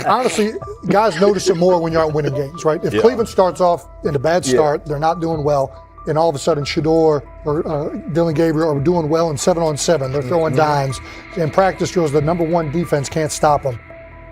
honestly, guys notice it more when you're out winning games, right? If Cleveland starts off in a bad start, they're not doing well, and all of a sudden Shedeur or Dillon Gabriel are doing well in 7-on-7, they're throwing dimes, and practice drills, the number one defense can't stop them.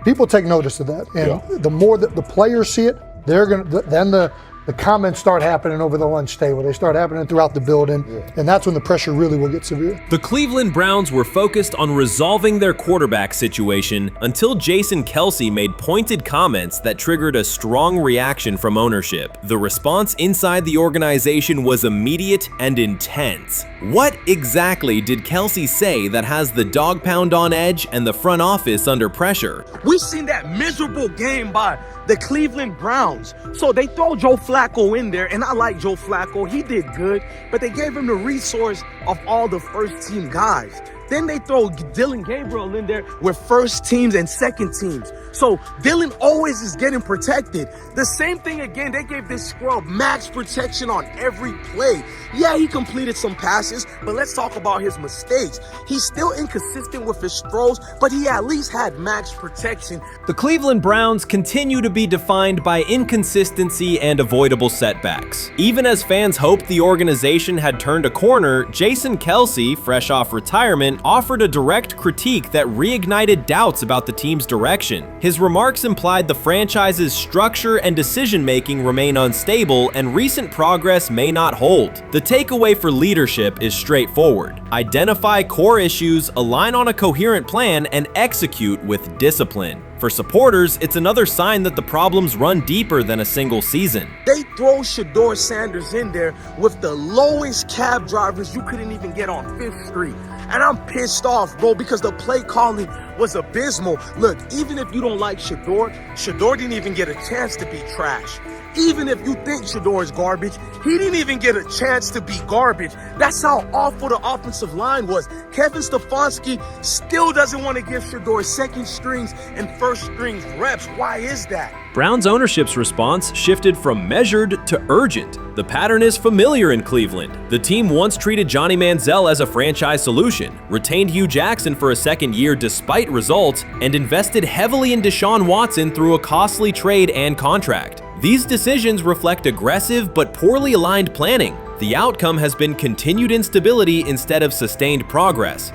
People take notice of that, and the more that the players see it, they're gonna then the comments start happening over the lunch table. They start happening throughout the building, and that's when the pressure really will get severe. The Cleveland Browns were focused on resolving their quarterback situation until Jason Kelce made pointed comments that triggered a strong reaction from ownership. The response inside the organization was immediate and intense. What exactly did Kelce say that has the dog pound on edge and the front office under pressure? We've seen that miserable game by the Cleveland Browns. So they throw Joe Flacco in there, and I like Joe Flacco. He did good, but they gave him the resource of all the first-team guys. Then they throw Dillon Gabriel in there with first teams and second teams. So Dillon always is getting protected. The same thing again, they gave this scrub max protection on every play. Yeah, he completed some passes, but let's talk about his mistakes. He's still inconsistent with his throws, but he at least had max protection. The Cleveland Browns continue to be defined by inconsistency and avoidable setbacks. Even as fans hoped the organization had turned a corner, Jason Kelce, fresh off retirement, offered a direct critique that reignited doubts about the team's direction. His remarks implied the franchise's structure and decision-making remain unstable and recent progress may not hold. The takeaway for leadership is straightforward. Identify core issues, align on a coherent plan, and execute with discipline. For supporters, it's another sign that the problems run deeper than a single season. They throw Shedeur Sanders in there with the lowest cab drivers you couldn't even get on 5th Street. And I'm pissed off, bro, because the play calling was abysmal. Look, even if you don't like Shedeur, Shedeur didn't even get a chance to be trash. Even if you think Shedeur is garbage, he didn't even get a chance to be garbage. That's how awful the offensive line was. Kevin Stefanski still doesn't want to give Shedeur second strings and first strings reps. Why is that? Browns ownership's response shifted from measured to urgent. The pattern is familiar in Cleveland. The team once treated Johnny Manziel as a franchise solution, retained Hugh Jackson for a second year despite results, and invested heavily in Deshaun Watson through a costly trade and contract. These decisions reflect aggressive but poorly aligned planning. The outcome has been continued instability instead of sustained progress.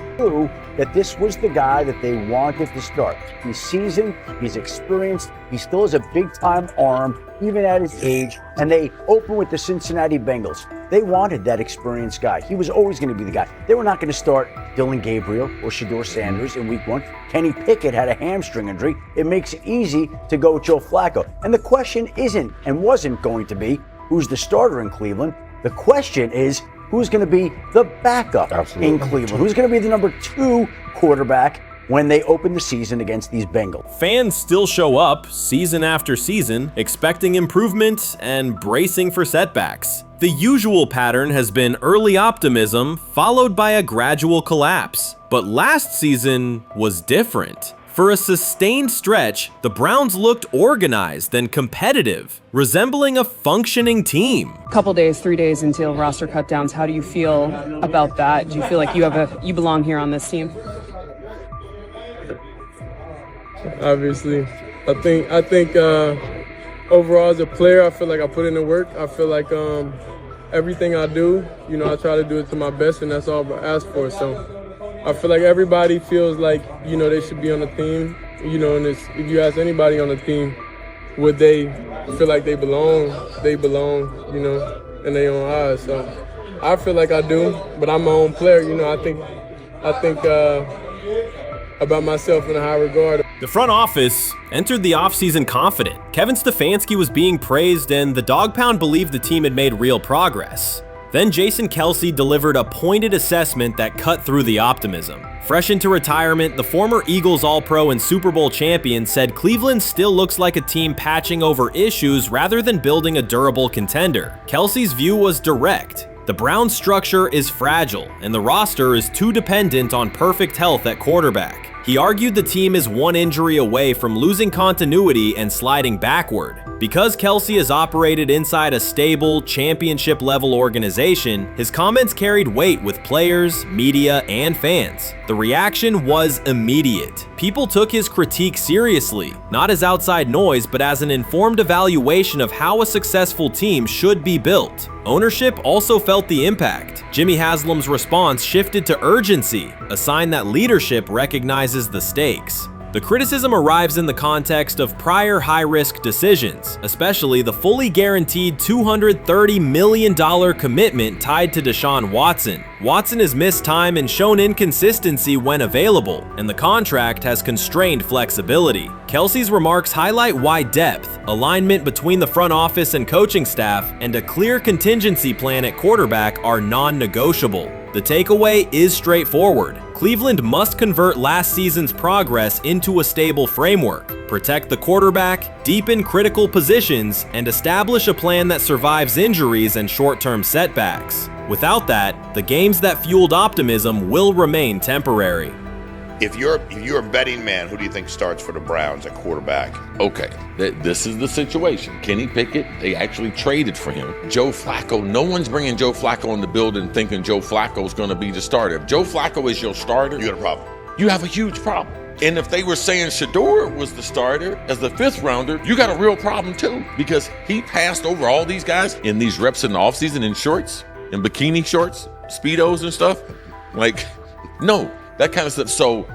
That this was the guy that they wanted to start. He's seasoned, he's experienced, he still has a big-time arm, even at his age, and they open with the Cincinnati Bengals. They wanted that experienced guy. He was always going to be the guy. They were not going to start Dillon Gabriel or Shedeur Sanders in week 1. Kenny Pickett had a hamstring injury. It makes it easy to go with Joe Flacco. And the question isn't and wasn't going to be who's the starter in Cleveland. The question is, who's going to be the backup in Cleveland? Who's going to be the number 2 quarterback when they open the season against these Bengals? Fans still show up season after season, expecting improvement and bracing for setbacks. The usual pattern has been early optimism followed by a gradual collapse. But last season was different. For a sustained stretch, the Browns looked organized and competitive, resembling a functioning team. Couple days, 3 days until roster cutdowns, how do you feel about that? Do you feel like you belong here on this team? Obviously, I think overall as a player, I feel like I put in the work. I feel like everything I do, I try to do it to my best, and that's all I ask for. So I feel like everybody feels like, they should be on the team, and if you ask anybody on the team, would they feel like they belong, in their own eyes. So I feel like I do, but I'm my own player, I think about myself in a high regard. The front office entered the offseason confident. Kevin Stefanski was being praised, and the Dog Pound believed the team had made real progress. Then Jason Kelce delivered a pointed assessment that cut through the optimism. Fresh into retirement, the former Eagles All-Pro and Super Bowl champion said Cleveland still looks like a team patching over issues rather than building a durable contender. Kelce's view was direct. The Browns' structure is fragile, and the roster is too dependent on perfect health at quarterback. He argued the team is one injury away from losing continuity and sliding backward. Because Kelce has operated inside a stable, championship-level organization, his comments carried weight with players, media, and fans. The reaction was immediate. People took his critique seriously, not as outside noise, but as an informed evaluation of how a successful team should be built. Ownership also felt the impact. Jimmy Haslam's response shifted to urgency, a sign that leadership recognizes the stakes. The criticism arrives in the context of prior high-risk decisions, especially the fully guaranteed $230 million commitment tied to Deshaun Watson. Watson has missed time and shown inconsistency when available, and the contract has constrained flexibility. Kelce's remarks highlight why depth, alignment between the front office and coaching staff, and a clear contingency plan at quarterback are non-negotiable. The takeaway is straightforward. Cleveland must convert last season's progress into a stable framework, protect the quarterback, deepen critical positions, and establish a plan that survives injuries and short-term setbacks. Without that, the games that fueled optimism will remain temporary. If you're a betting man, who do you think starts for the Browns at quarterback? Okay, this is the situation. Kenny Pickett, they actually traded for him. Joe Flacco, no one's bringing Joe Flacco in the building thinking Joe Flacco's going to be the starter. If Joe Flacco is your starter, You got a problem. you have a huge problem. And if they were saying Shedeur was the starter as the 5th rounder, you got a real problem too, because he passed over all these guys in these reps in the offseason in shorts, in bikini shorts, Speedos and stuff. Like, no. That kind of stuff. So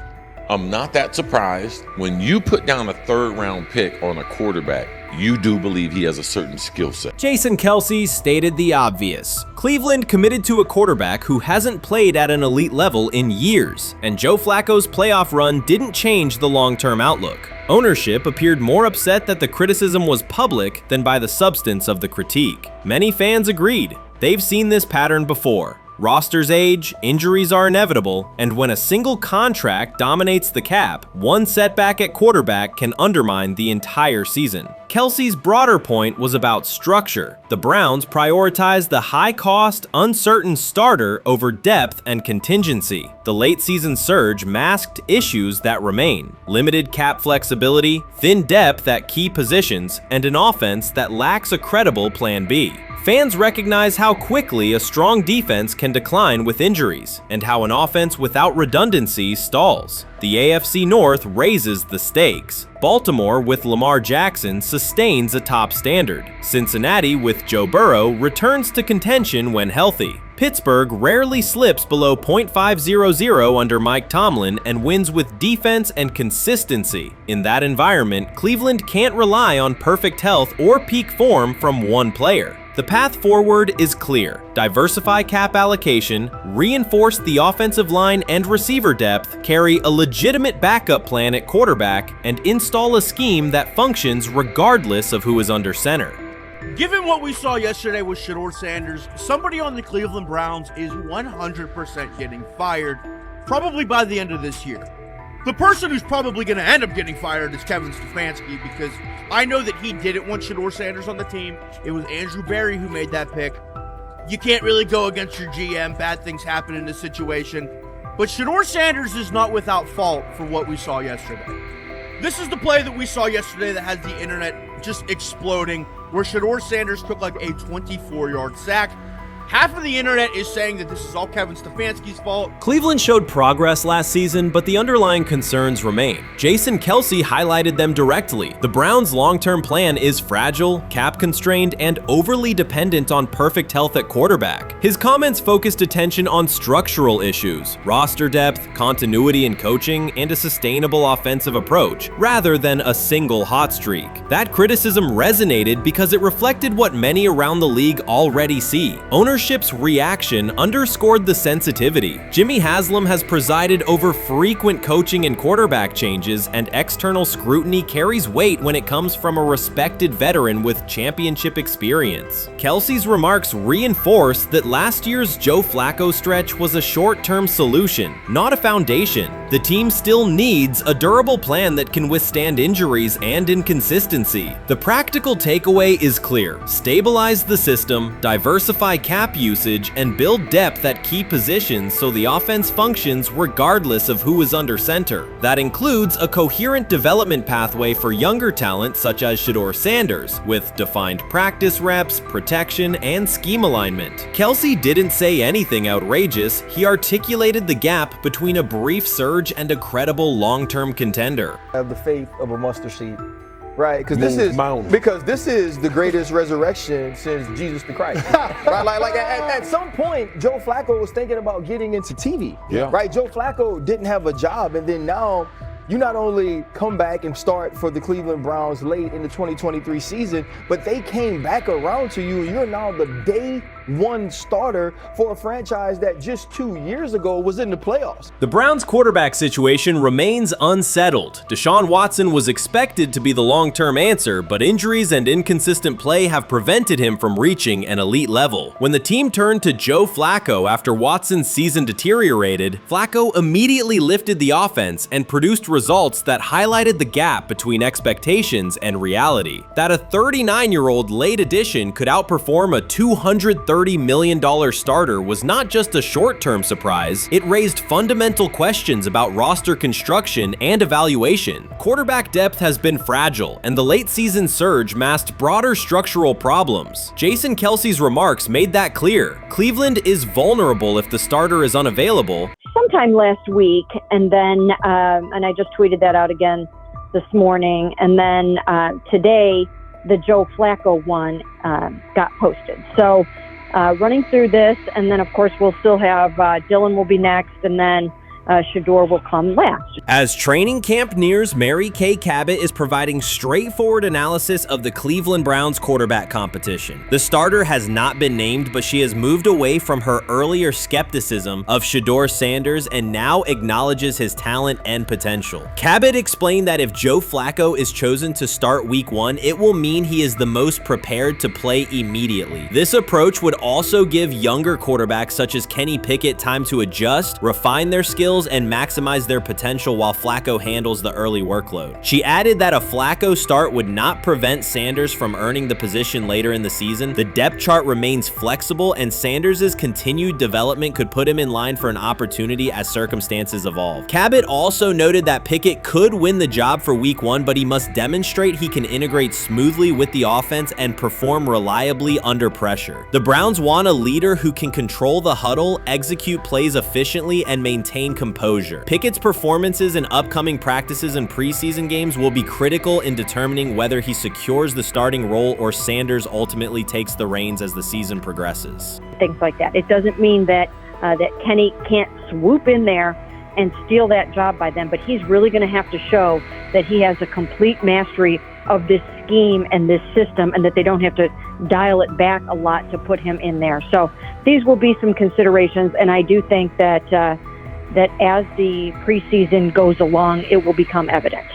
I'm not that surprised when you put down a 3rd round pick on a quarterback. You do believe he has a certain skill set. Jason Kelce stated the obvious. Cleveland committed to a quarterback who hasn't played at an elite level in years, and Joe Flacco's playoff run didn't change the long-term outlook. Ownership appeared more upset that the criticism was public than by the substance of the critique. Many fans agreed. They've seen this pattern before. Rosters age, injuries are inevitable, and when a single contract dominates the cap, one setback at quarterback can undermine the entire season. Kelce's broader point was about structure. The Browns prioritized the high-cost, uncertain starter over depth and contingency. The late-season surge masked issues that remain: limited cap flexibility, thin depth at key positions, and an offense that lacks a credible plan B. Fans recognize how quickly a strong defense can decline with injuries, and how an offense without redundancy stalls. The AFC North raises the stakes. Baltimore with Lamar Jackson sustains a top standard. Cincinnati with Joe Burrow returns to contention when healthy. Pittsburgh rarely slips below .500 under Mike Tomlin and wins with defense and consistency. In that environment, Cleveland can't rely on perfect health or peak form from one player. The path forward is clear. Diversify cap allocation, reinforce the offensive line and receiver depth, carry a legitimate backup plan at quarterback, and install a scheme that functions regardless of who is under center. Given what we saw yesterday with Shedeur Sanders, somebody on the Cleveland Browns is 100% getting fired, probably by the end of this year. The person who's probably going to end up getting fired is Kevin Stefanski, because I know that he didn't want Shedeur Sanders on the team. It was Andrew Berry who made that pick. You can't really go against your GM. Bad things happen in this situation. But Shedeur Sanders is not without fault for what we saw yesterday. This is the play that we saw yesterday that has the internet just exploding, where Shedeur Sanders took like a 24-yard sack. Half of the internet is saying that this is all Kevin Stefanski's fault. Cleveland showed progress last season, but the underlying concerns remain. Jason Kelce highlighted them directly. The Browns' long-term plan is fragile, cap-constrained, and overly dependent on perfect health at quarterback. His comments focused attention on structural issues, roster depth, continuity in coaching, and a sustainable offensive approach, rather than a single hot streak. That criticism resonated because it reflected what many around the league already see. Ownership's reaction underscored the sensitivity. Jimmy Haslam has presided over frequent coaching and quarterback changes, and external scrutiny carries weight when it comes from a respected veteran with championship experience. Kelce's remarks reinforce that last year's Joe Flacco stretch was a short-term solution, not a foundation. The team still needs a durable plan that can withstand injuries and inconsistency. The practical takeaway is clear: stabilize the system, diversify cap snap usage and build depth at key positions so the offense functions regardless of who is under center. That includes a coherent development pathway for younger talent such as Shedeur Sanders, with defined practice reps, protection, and scheme alignment. Kelce didn't say anything outrageous. He articulated the gap between a brief surge and a credible long-term contender. I have the faith of a mustard seed. Right, because this is the greatest resurrection since Jesus the Christ. Right, like at some point, Joe Flacco was thinking about getting into TV. Yeah. Right, Joe Flacco didn't have a job, and then now you not only come back and start for the Cleveland Browns late in the 2023 season, but they came back around to you. You're now the day one starter for a franchise that just 2 years ago was in the playoffs. The Browns' quarterback situation remains unsettled. Deshaun Watson was expected to be the long-term answer, but injuries and inconsistent play have prevented him from reaching an elite level. When the team turned to Joe Flacco after Watson's season deteriorated, Flacco immediately lifted the offense and produced results that highlighted the gap between expectations and reality. That a 39-year-old late addition could outperform a $230 million starter was not just a short-term surprise, it raised fundamental questions about roster construction and evaluation. Quarterback depth has been fragile, and the late-season surge masked broader structural problems. Jason Kelce's remarks made that clear. Cleveland is vulnerable if the starter is unavailable. Sometime last week, and then, and I just tweeted that out again this morning, and then today, the Joe Flacco one got posted. So running through this, and then of course we'll still have Dylan will be next, and then Shedeur will come last. As training camp nears, Mary Kay Cabot is providing straightforward analysis of the Cleveland Browns quarterback competition. The starter has not been named, but she has moved away from her earlier skepticism of Shedeur Sanders and now acknowledges his talent and potential. Cabot explained that if Joe Flacco is chosen to start week 1, it will mean he is the most prepared to play immediately. This approach would also give younger quarterbacks such as Kenny Pickett time to adjust, refine their skills, and maximize their potential while Flacco handles the early workload. She added that a Flacco start would not prevent Sanders from earning the position later in the season. The depth chart remains flexible, and Sanders' continued development could put him in line for an opportunity as circumstances evolve. Cabot also noted that Pickett could win the job for week 1, but he must demonstrate he can integrate smoothly with the offense and perform reliably under pressure. The Browns want a leader who can control the huddle, execute plays efficiently, and maintain composure. Pickett's performances in upcoming practices and preseason games will be critical in determining whether he secures the starting role or Sanders ultimately takes the reins as the season progresses. Things like that. It doesn't mean that that Kenny can't swoop in there and steal that job by them, but he's really going to have to show that he has a complete mastery of this scheme and this system, and that they don't have to dial it back a lot to put him in there. So these will be some considerations, and I do think that that as the preseason goes along, it will become evident.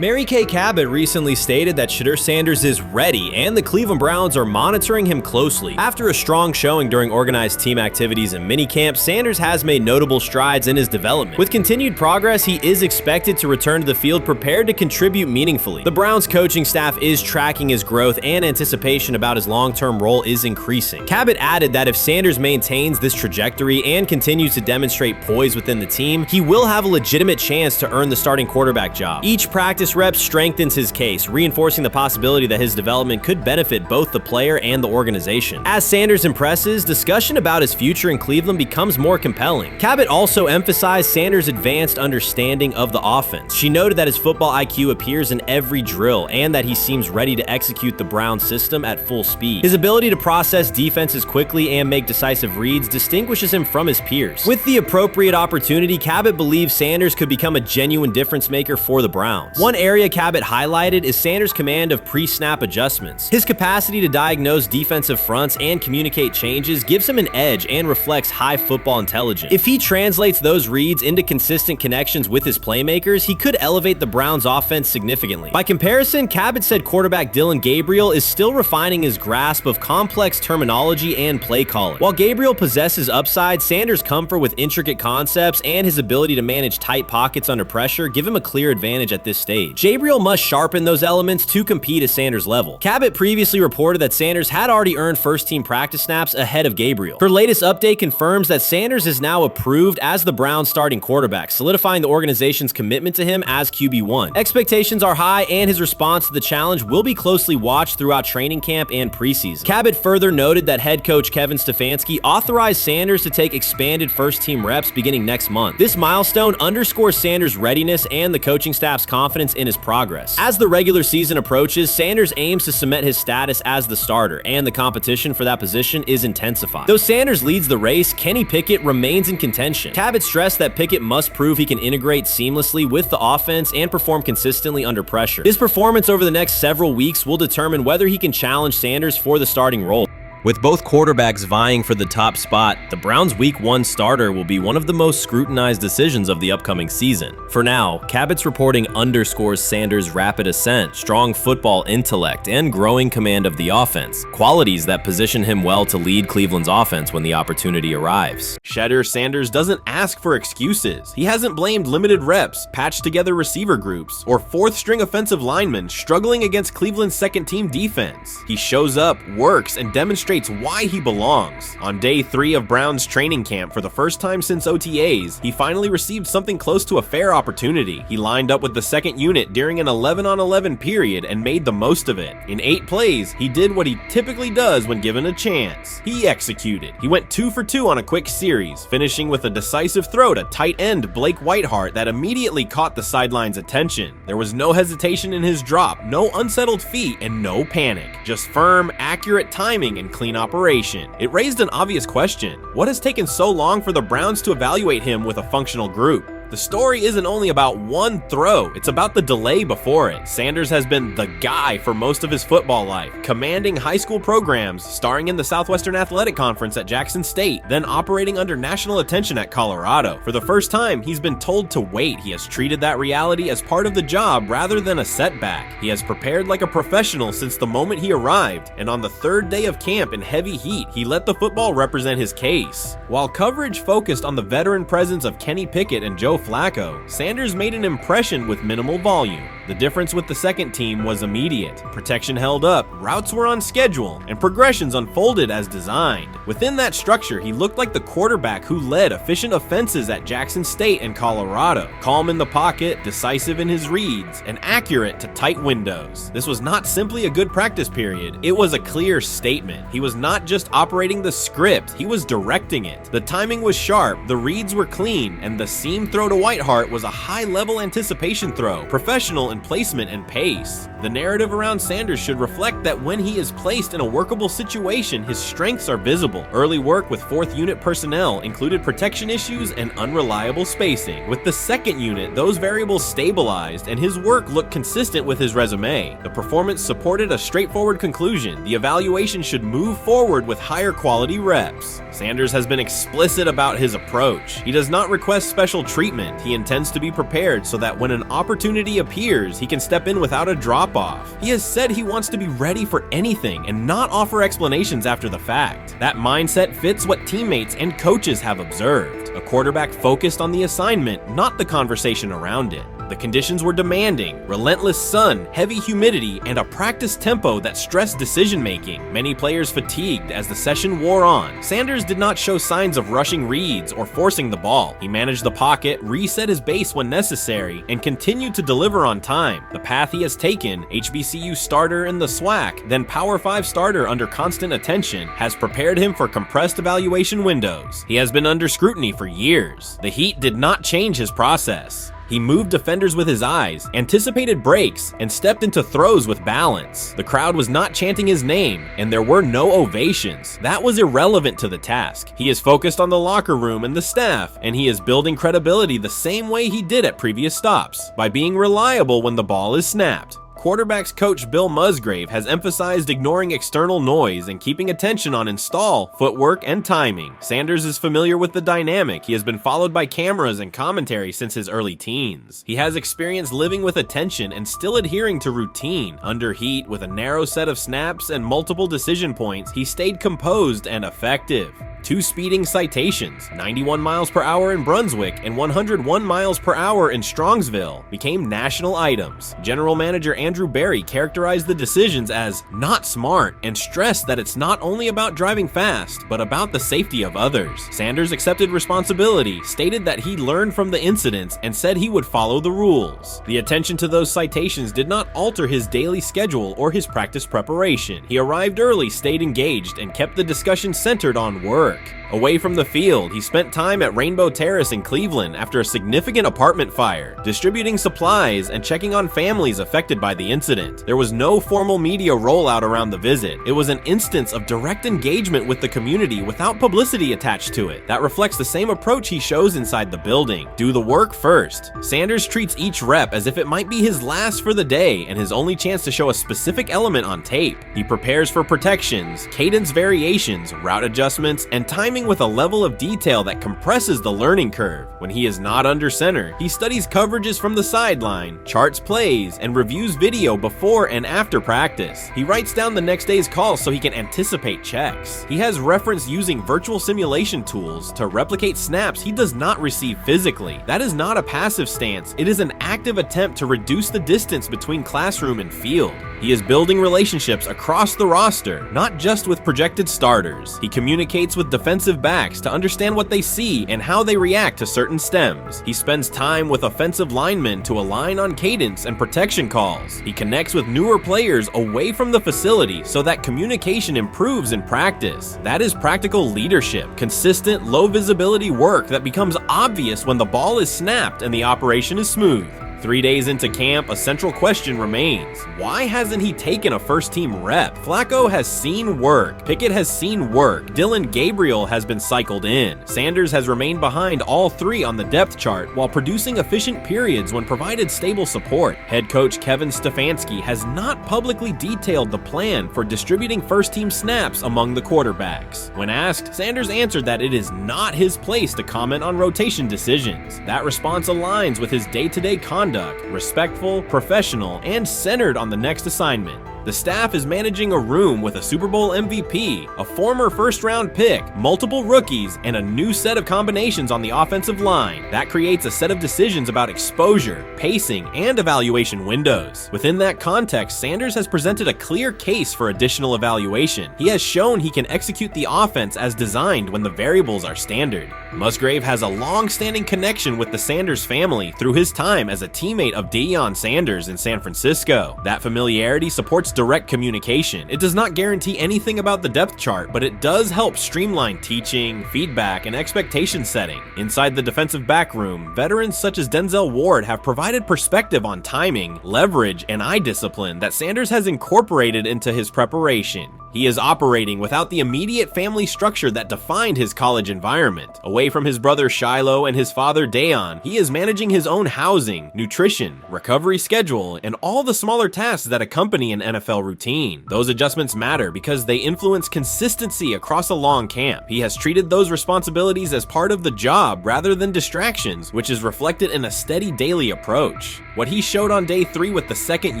Mary Kay Cabot recently stated that Shedeur Sanders is ready, and the Cleveland Browns are monitoring him closely. After a strong showing during organized team activities and minicamp, Sanders has made notable strides in his development. With continued progress, he is expected to return to the field prepared to contribute meaningfully. The Browns coaching staff is tracking his growth, and anticipation about his long-term role is increasing. Cabot added that if Sanders maintains this trajectory and continues to demonstrate poise within the team, he will have a legitimate chance to earn the starting quarterback job. Each practice rep strengthens his case, reinforcing the possibility that his development could benefit both the player and the organization. As Sanders impresses, discussion about his future in Cleveland becomes more compelling. Cabot also emphasized Sanders' advanced understanding of the offense. She noted that his football IQ appears in every drill and that he seems ready to execute the Browns system at full speed. His ability to process defenses quickly and make decisive reads distinguishes him from his peers. With the appropriate opportunity, Cabot believes Sanders could become a genuine difference maker for the Browns. One area Cabot highlighted is Sanders' command of pre-snap adjustments. His capacity to diagnose defensive fronts and communicate changes gives him an edge and reflects high football intelligence. If he translates those reads into consistent connections with his playmakers, he could elevate the Browns' offense significantly. By comparison, Cabot said quarterback Dylan Gabriel is still refining his grasp of complex terminology and play calling. While Gabriel possesses upside, Sanders' comfort with intricate concepts and his ability to manage tight pockets under pressure give him a clear advantage at this stage. stage. Gabriel must sharpen those elements to compete at Sanders' level. Cabot previously reported that Sanders had already earned first-team practice snaps ahead of Gabriel. Her latest update confirms that Sanders is now approved as the Browns' starting quarterback, solidifying the organization's commitment to him as QB1. Expectations are high, and his response to the challenge will be closely watched throughout training camp and preseason. Cabot further noted that head coach Kevin Stefanski authorized Sanders to take expanded first-team reps beginning next month. This milestone underscores Sanders' readiness and the coaching staff's confidence in his progress. As the regular season approaches, Sanders aims to cement his status as the starter, and the competition for that position is intensified. Though Sanders leads the race, Kenny Pickett remains in contention. Cabot stressed that Pickett must prove he can integrate seamlessly with the offense and perform consistently under pressure. His performance over the next several weeks will determine whether he can challenge Sanders for the starting role. With both quarterbacks vying for the top spot, the Browns' Week 1 starter will be one of the most scrutinized decisions of the upcoming season. For now, Cabot's reporting underscores Sanders' rapid ascent, strong football intellect, and growing command of the offense, qualities that position him well to lead Cleveland's offense when the opportunity arrives. Shedeur Sanders doesn't ask for excuses. He hasn't blamed limited reps, patched together receiver groups, or fourth-string offensive linemen struggling against Cleveland's second-team defense. He shows up, works, and demonstrates why he belongs. On day 3 of Browns training camp, for the first time since OTAs, he finally received something close to a fair opportunity. He lined up with the second unit during an 11-on-11 period and made the most of it. In 8 plays, he did what he typically does when given a chance. He executed. He went 2 for 2 on a quick series, finishing with a decisive throw to tight end Blake Whiteheart that immediately caught the sideline's attention. There was no hesitation in his drop, no unsettled feet, and no panic. Just firm, accurate timing and clean operation. It raised an obvious question. What has taken so long for the Browns to evaluate him with a functional group? The story isn't only about one throw, it's about the delay before it. Sanders has been the guy for most of his football life, commanding high school programs, starring in the Southwestern Athletic Conference at Jackson State, then operating under national attention at Colorado. For the first time, he's been told to wait. He has treated that reality as part of the job rather than a setback. He has prepared like a professional since the moment he arrived, and on the 3rd day of camp in heavy heat, he let the football represent his case. While coverage focused on the veteran presence of Kenny Pickett and Joe Flacco, Sanders made an impression with minimal volume. The difference with the second team was immediate. Protection held up, routes were on schedule, and progressions unfolded as designed. Within that structure, he looked like the quarterback who led efficient offenses at Jackson State and Colorado. Calm in the pocket, decisive in his reads, and accurate to tight windows. This was not simply a good practice period, it was a clear statement. He was not just operating the script, he was directing it. The timing was sharp, the reads were clean, and the seam throw to Whiteheart was a high-level anticipation throw, professional in placement and pace. The narrative around Sanders should reflect that when he is placed in a workable situation, his strengths are visible. Early work with 4th unit personnel included protection issues and unreliable spacing. With the 2nd unit, those variables stabilized, and his work looked consistent with his resume. The performance supported a straightforward conclusion. The evaluation should move forward with higher quality reps. Sanders has been explicit about his approach. He does not request special treatment. He intends to be prepared so that when an opportunity appears, he can step in without a drop-off. He has said he wants to be ready for anything and not offer explanations after the fact. That mindset fits what teammates and coaches have observed. A quarterback focused on the assignment, not the conversation around it. The conditions were demanding: relentless sun, heavy humidity, and a practice tempo that stressed decision-making. Many players fatigued as the session wore on. Sanders did not show signs of rushing reads or forcing the ball. He managed the pocket, reset his base when necessary, and continued to deliver on time. The path he has taken, HBCU starter in the SWAC, then Power 5 starter under constant attention, has prepared him for compressed evaluation windows. He has been under scrutiny for years. The heat did not change his process. He moved defenders with his eyes, anticipated breaks, and stepped into throws with balance. The crowd was not chanting his name, and there were no ovations. That was irrelevant to the task. He is focused on the locker room and the staff, and he is building credibility the same way he did at previous stops, by being reliable when the ball is snapped. Quarterbacks coach Bill Musgrave has emphasized ignoring external noise and keeping attention on install, footwork, and timing. Sanders is familiar with the dynamic. He has been followed by cameras and commentary since his early teens. He has experience living with attention and still adhering to routine. Under heat, with a narrow set of snaps and multiple decision points, he stayed composed and effective. 2 speeding citations, 91 miles per hour in Brunswick and 101 miles per hour in Strongsville, became national items. General Manager Andrew Berry characterized the decisions as not smart and stressed that it's not only about driving fast, but about the safety of others. Sanders accepted responsibility, stated that he learned from the incidents, and said he would follow the rules. The attention to those citations did not alter his daily schedule or his practice preparation. He arrived early, stayed engaged, and kept the discussion centered on work. Away from the field, he spent time at Rainbow Terrace in Cleveland after a significant apartment fire, distributing supplies and checking on families affected by the incident. There was no formal media rollout around the visit. It was an instance of direct engagement with the community without publicity attached to it. That reflects the same approach he shows inside the building. Do the work first. Sanders treats each rep as if it might be his last for the day and his only chance to show a specific element on tape. He prepares for protections, cadence variations, route adjustments, and timing with a level of detail that compresses the learning curve. When he is not under center, he studies coverages from the sideline, charts plays, and reviews video before and after practice. He writes down the next day's calls so he can anticipate checks. He has reference using virtual simulation tools to replicate snaps he does not receive physically. That is not a passive stance, it is an active attempt to reduce the distance between classroom and field. He is building relationships across the roster, not just with projected starters. He communicates with defensive backs to understand what they see and how they react to certain stems. He spends time with offensive linemen to align on cadence and protection calls. He connects with newer players away from the facility so that communication improves in practice. That is practical leadership, consistent, low visibility work that becomes obvious when the ball is snapped and the operation is smooth. 3 days into camp, a central question remains. Why hasn't he taken a first-team rep? Flacco has seen work. Pickett has seen work. Dillon Gabriel has been cycled in. Sanders has remained behind all 3 on the depth chart while producing efficient periods when provided stable support. Head coach Kevin Stefanski has not publicly detailed the plan for distributing first-team snaps among the quarterbacks. When asked, Sanders answered that it is not his place to comment on rotation decisions. That response aligns with his day-to-day conduct, respectful, professional, and centered on the next assignment. The staff is managing a room with a Super Bowl MVP, a former first-round pick, multiple rookies, and a new set of combinations on the offensive line. That creates a set of decisions about exposure, pacing, and evaluation windows. Within that context, Sanders has presented a clear case for additional evaluation. He has shown he can execute the offense as designed when the variables are standard. Musgrave has a long-standing connection with the Sanders family through his time as a teammate of Deion Sanders in San Francisco. That familiarity supports direct communication. It does not guarantee anything about the depth chart, but it does help streamline teaching, feedback, and expectation setting. Inside the defensive back room, veterans such as Denzel Ward have provided perspective on timing, leverage, and eye discipline that Sanders has incorporated into his preparation. He is operating without the immediate family structure that defined his college environment. Away from his brother Shiloh and his father Dayon, he is managing his own housing, nutrition, recovery schedule, and all the smaller tasks that accompany an NFL routine. Those adjustments matter because they influence consistency across a long camp. He has treated those responsibilities as part of the job rather than distractions, which is reflected in a steady daily approach. What he showed on day 3 with the second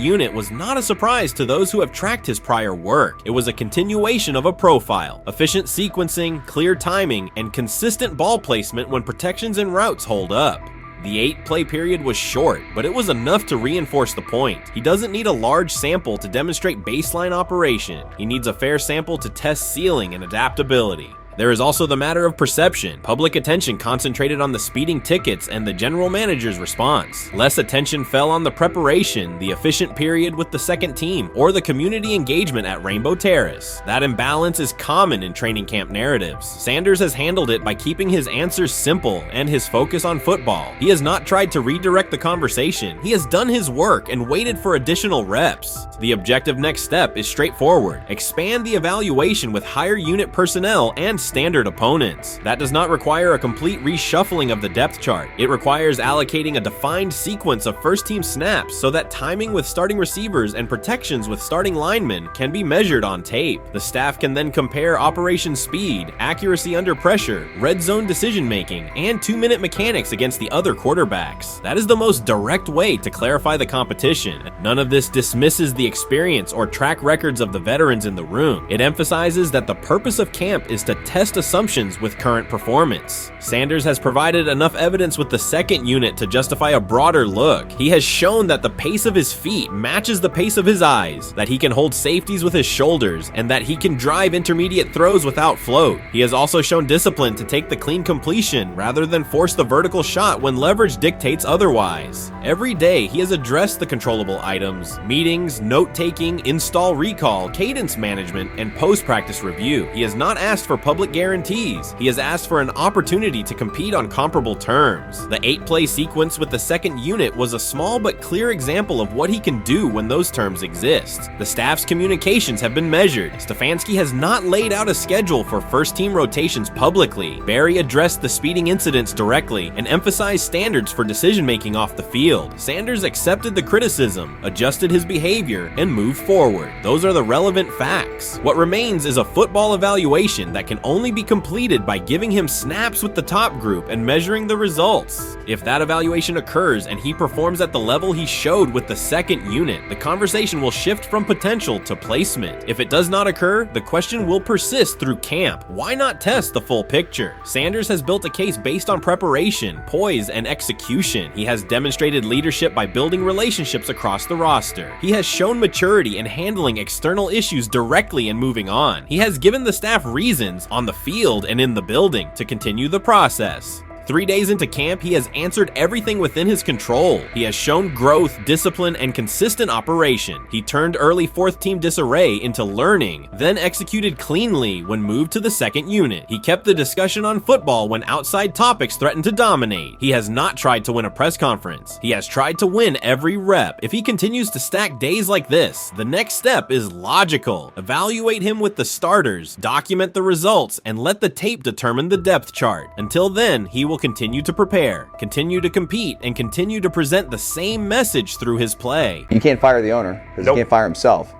unit was not a surprise to those who have tracked his prior work. It was a continuation of a profile: efficient sequencing, clear timing, and consistent ball placement when protections and routes hold up. The 8-play period was short, but it was enough to reinforce the point. He doesn't need a large sample to demonstrate baseline operation. He needs a fair sample to test ceiling and adaptability. There is also the matter of perception. Public attention concentrated on the speeding tickets and the general manager's response. Less attention fell on the preparation, the efficient period with the second team, or the community engagement at Rainbow Terrace. That imbalance is common in training camp narratives. Sanders has handled it by keeping his answers simple and his focus on football. He has not tried to redirect the conversation. He has done his work and waited for additional reps. The objective next step is straightforward: expand the evaluation with higher unit personnel and standard opponents. That does not require a complete reshuffling of the depth chart. It requires allocating a defined sequence of first-team snaps so that timing with starting receivers and protections with starting linemen can be measured on tape. The staff can then compare operation speed, accuracy under pressure, red zone decision-making, and 2-minute mechanics against the other quarterbacks. That is the most direct way to clarify the competition. None of this dismisses the experience or track records of the veterans in the room. It emphasizes that the purpose of camp is to test assumptions with current performance. Sanders has provided enough evidence with the second unit to justify a broader look. He has shown that the pace of his feet matches the pace of his eyes, that he can hold safeties with his shoulders, and that he can drive intermediate throws without float. He has also shown discipline to take the clean completion rather than force the vertical shot when leverage dictates otherwise. Every day, he has addressed the controllable items, meetings, note-taking, install recall, cadence management, and post-practice review. He has not asked for public guarantees. He has asked for an opportunity to compete on comparable terms. The 8-play sequence with the second unit was a small but clear example of what he can do when those terms exist. The staff's communications have been measured. Stefanski has not laid out a schedule for first-team rotations publicly. Barry addressed the speeding incidents directly and emphasized standards for decision-making off the field. Sanders accepted the criticism, adjusted his behavior, and moved forward. Those are the relevant facts. What remains is a football evaluation that can only be completed by giving him snaps with the top group and measuring the results. If that evaluation occurs and he performs at the level he showed with the second unit, the conversation will shift from potential to placement. If it does not occur, the question will persist through camp. Why not test the full picture? Sanders has built a case based on preparation, poise, and execution. He has demonstrated leadership by building relationships across the roster. He has shown maturity in handling external issues directly and moving on. He has given the staff reasons on the field and in the building to continue the process. 3 days into camp, he has answered everything within his control. He has shown growth, discipline, and consistent operation. He turned early fourth-team disarray into learning, then executed cleanly when moved to the second unit. He kept the discussion on football when outside topics threatened to dominate. He has not tried to win a press conference. He has tried to win every rep. If he continues to stack days like this, the next step is logical. Evaluate him with the starters, document the results, and let the tape determine the depth chart. Until then, he will continue to prepare, continue to compete, and continue to present the same message through his play. You can't fire the owner because he can't fire himself.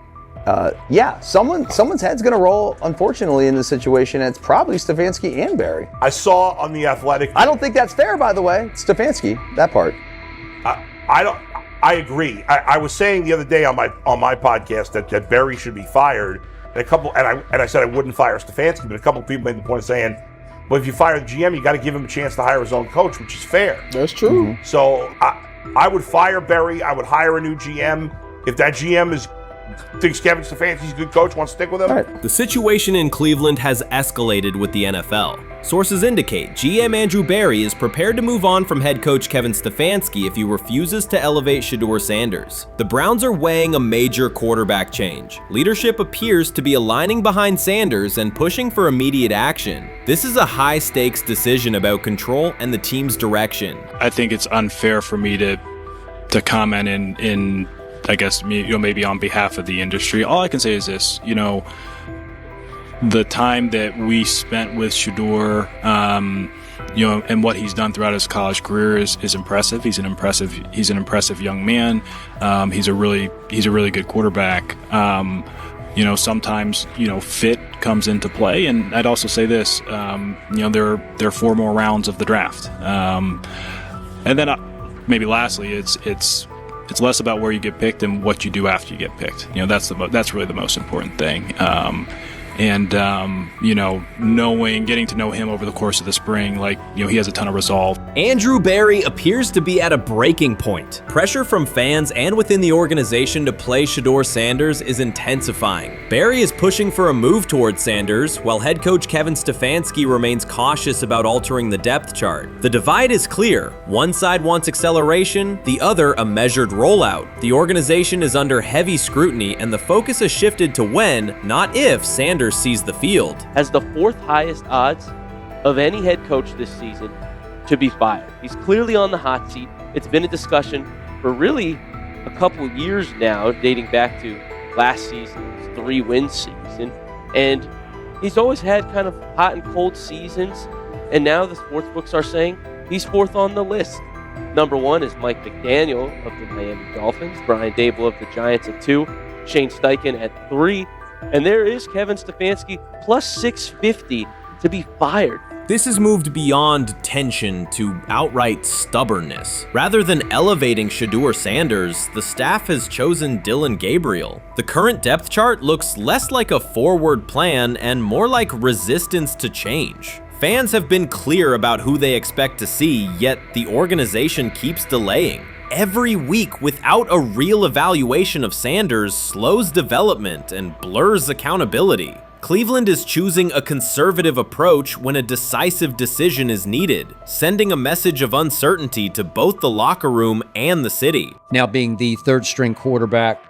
Someone's head's going to roll, unfortunately, in this situation. And it's probably Stefanski and Barry. I saw on The Athletic. I don't think that's fair, by the way. It's Stefanski, that part. I agree. I was saying the other day on my podcast that Barry should be fired. And I said I wouldn't fire Stefanski, but a couple of people made the point of saying, but if you fire the GM, you got to give him a chance to hire his own coach, which is fair. That's true. Mm-hmm. So I would fire Barry. I would hire a new GM. If that GM thinks Kevin Stefanski's a good coach, wants to stick with him. Right. The situation in Cleveland has escalated with the NFL. Sources indicate GM Andrew Barry is prepared to move on from head coach Kevin Stefanski if he refuses to elevate Shedeur Sanders. The Browns are weighing a major quarterback change. Leadership appears to be aligning behind Sanders and pushing for immediate action. This is a high-stakes decision about control and the team's direction. I think it's unfair for me to comment in I guess, maybe on behalf of the industry. All I can say is this, the time that we spent with Shedeur, and what he's done throughout his college career is impressive. He's an impressive young man. He's a really good quarterback. Sometimes, fit comes into play. And I'd also say this, there are 4 more rounds of the draft. And then maybe lastly, it's less about where you get picked and what you do after you get picked. That's really the most important thing. Getting to know him over the course of the spring, he has a ton of resolve. Andrew Barry appears to be at a breaking point. Pressure from fans and within the organization to play Shedeur Sanders is intensifying. Barry is pushing for a move towards Sanders, while head coach Kevin Stefanski remains cautious about altering the depth chart. The divide is clear. One side wants acceleration, the other a measured rollout. The organization is under heavy scrutiny, and the focus has shifted to when, not if, Sanders sees the field. Has the 4th highest odds of any head coach this season to be fired. He's clearly on the hot seat. It's been a discussion for really a couple of years now, dating back to last season's 3-win season. And He's always had kind of hot and cold seasons, and now the sportsbooks are saying he's fourth on the list. Number 1 is Mike McDaniel of the Miami Dolphins, Brian Dable of the Giants at 2, Shane Steichen at 3, and there is Kevin Stefanski plus 650 to be fired. This has moved beyond tension to outright stubbornness. Rather than elevating Shedeur Sanders, the staff has chosen Dillon Gabriel. The current depth chart looks less like a forward plan and more like resistance to change. Fans have been clear about who they expect to see, yet the organization keeps delaying. Every week without a real evaluation of Sanders slows development and blurs accountability. Cleveland is choosing a conservative approach when a decisive decision is needed, sending a message of uncertainty to both the locker room and the city. Now being the third string quarterback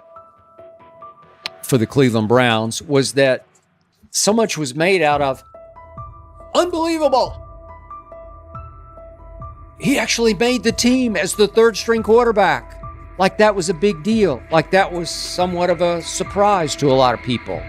for the Cleveland Browns, was that so much was made out of unbelievable. He actually made the team as the third string quarterback. Like that was a big deal. Like that was somewhat of a surprise to a lot of people.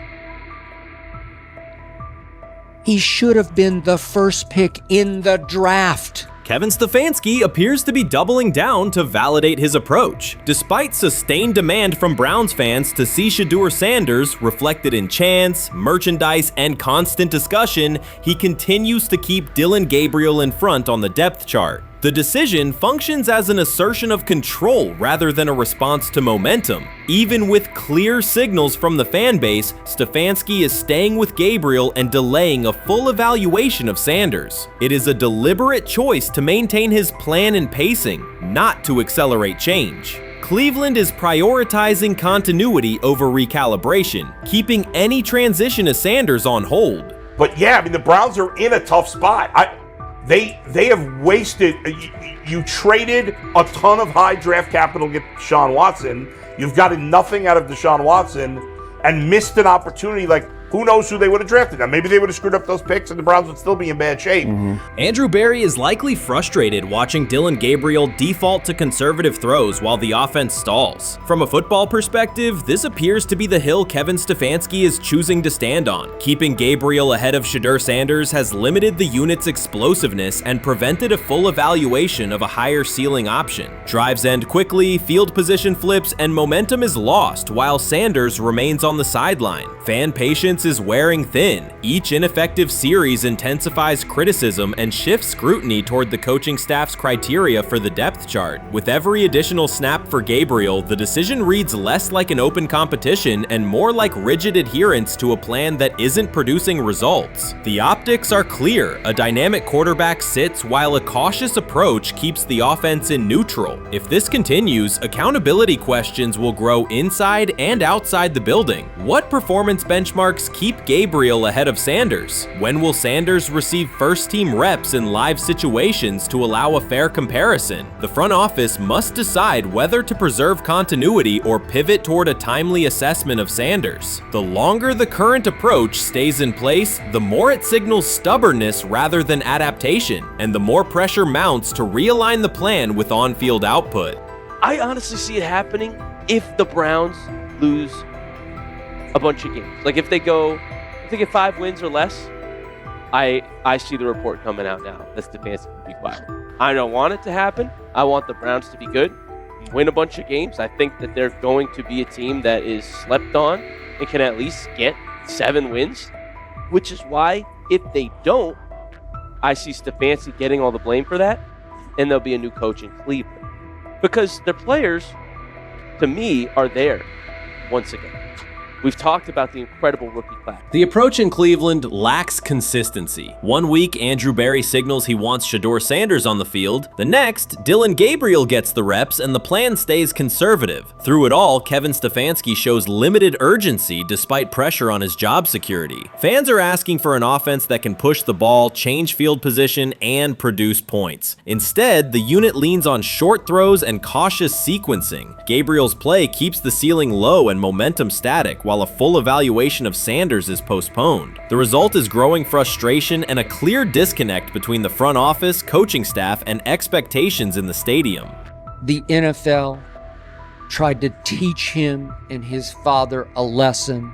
He should have been the first pick in the draft. Kevin Stefanski appears to be doubling down to validate his approach. Despite sustained demand from Browns fans to see Shedeur Sanders reflected in chants, merchandise, and constant discussion, he continues to keep Dillon Gabriel in front on the depth chart. The decision functions as an assertion of control rather than a response to momentum. Even with clear signals from the fan base, Stefanski is staying with Gabriel and delaying a full evaluation of Sanders. It is a deliberate choice to maintain his plan and pacing, not to accelerate change. Cleveland is prioritizing continuity over recalibration, keeping any transition to Sanders on hold. But yeah, I mean, the Browns are in a tough spot. They have wasted. You traded a ton of high draft capital to get Deshaun Watson. You've gotten nothing out of Deshaun Watson and missed an opportunity. Like, who knows who they would have drafted? Now, maybe they would have screwed up those picks and the Browns would still be in bad shape. Andrew Berry is likely frustrated watching Dillon Gabriel default to conservative throws while the offense stalls. From a football perspective, this appears to be the hill Kevin Stefanski is choosing to stand on. Keeping Gabriel ahead of Shedeur Sanders has limited the unit's explosiveness and prevented a full evaluation of a higher ceiling option. Drives end quickly, field position flips, and momentum is lost while Sanders remains on the sideline. Fan patience is wearing thin. Each ineffective series intensifies criticism and shifts scrutiny toward the coaching staff's criteria for the depth chart. With every additional snap for Gabriel, the decision reads less like an open competition and more like rigid adherence to a plan that isn't producing results. The optics are clear. A dynamic quarterback sits while a cautious approach keeps the offense in neutral. If this continues, accountability questions will grow inside and outside the building. What performance benchmarks keep Gabriel ahead of Sanders? When will Sanders receive first-team reps in live situations to allow a fair comparison? The front office must decide whether to preserve continuity or pivot toward a timely assessment of Sanders. The longer the current approach stays in place, the more it signals stubbornness rather than adaptation, and the more pressure mounts to realign the plan with on-field output. I honestly see it happening if the Browns lose a bunch of games. Like if they get 5 wins or less, I see the report coming out now that Stefanski will be fired. I don't want it to happen. I want the Browns to be good, win a bunch of games. I think that they're going to be a team that is slept on and can at least get 7 wins, which is why if they don't, I see Stefanski getting all the blame for that, and there'll be a new coach in Cleveland. Because their players, to me, are there once again. We've talked about the incredible rookie class. The approach in Cleveland lacks consistency. One week, Andrew Berry signals he wants Shedeur Sanders on the field. The next, Dillon Gabriel gets the reps and the plan stays conservative. Through it all, Kevin Stefanski shows limited urgency despite pressure on his job security. Fans are asking for an offense that can push the ball, change field position, and produce points. Instead, the unit leans on short throws and cautious sequencing. Gabriel's play keeps the ceiling low and momentum static, while a full evaluation of Sanders is postponed. The result is growing frustration and a clear disconnect between the front office, coaching staff, and expectations in the stadium. The NFL tried to teach him and his father a lesson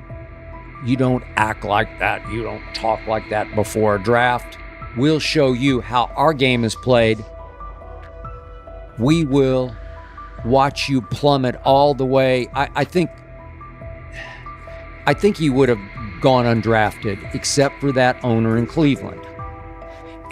you don't act like that, you don't talk like that before a draft. We'll show you how our game is played. We will watch you plummet all the way. I think he would have gone undrafted except for that owner in Cleveland.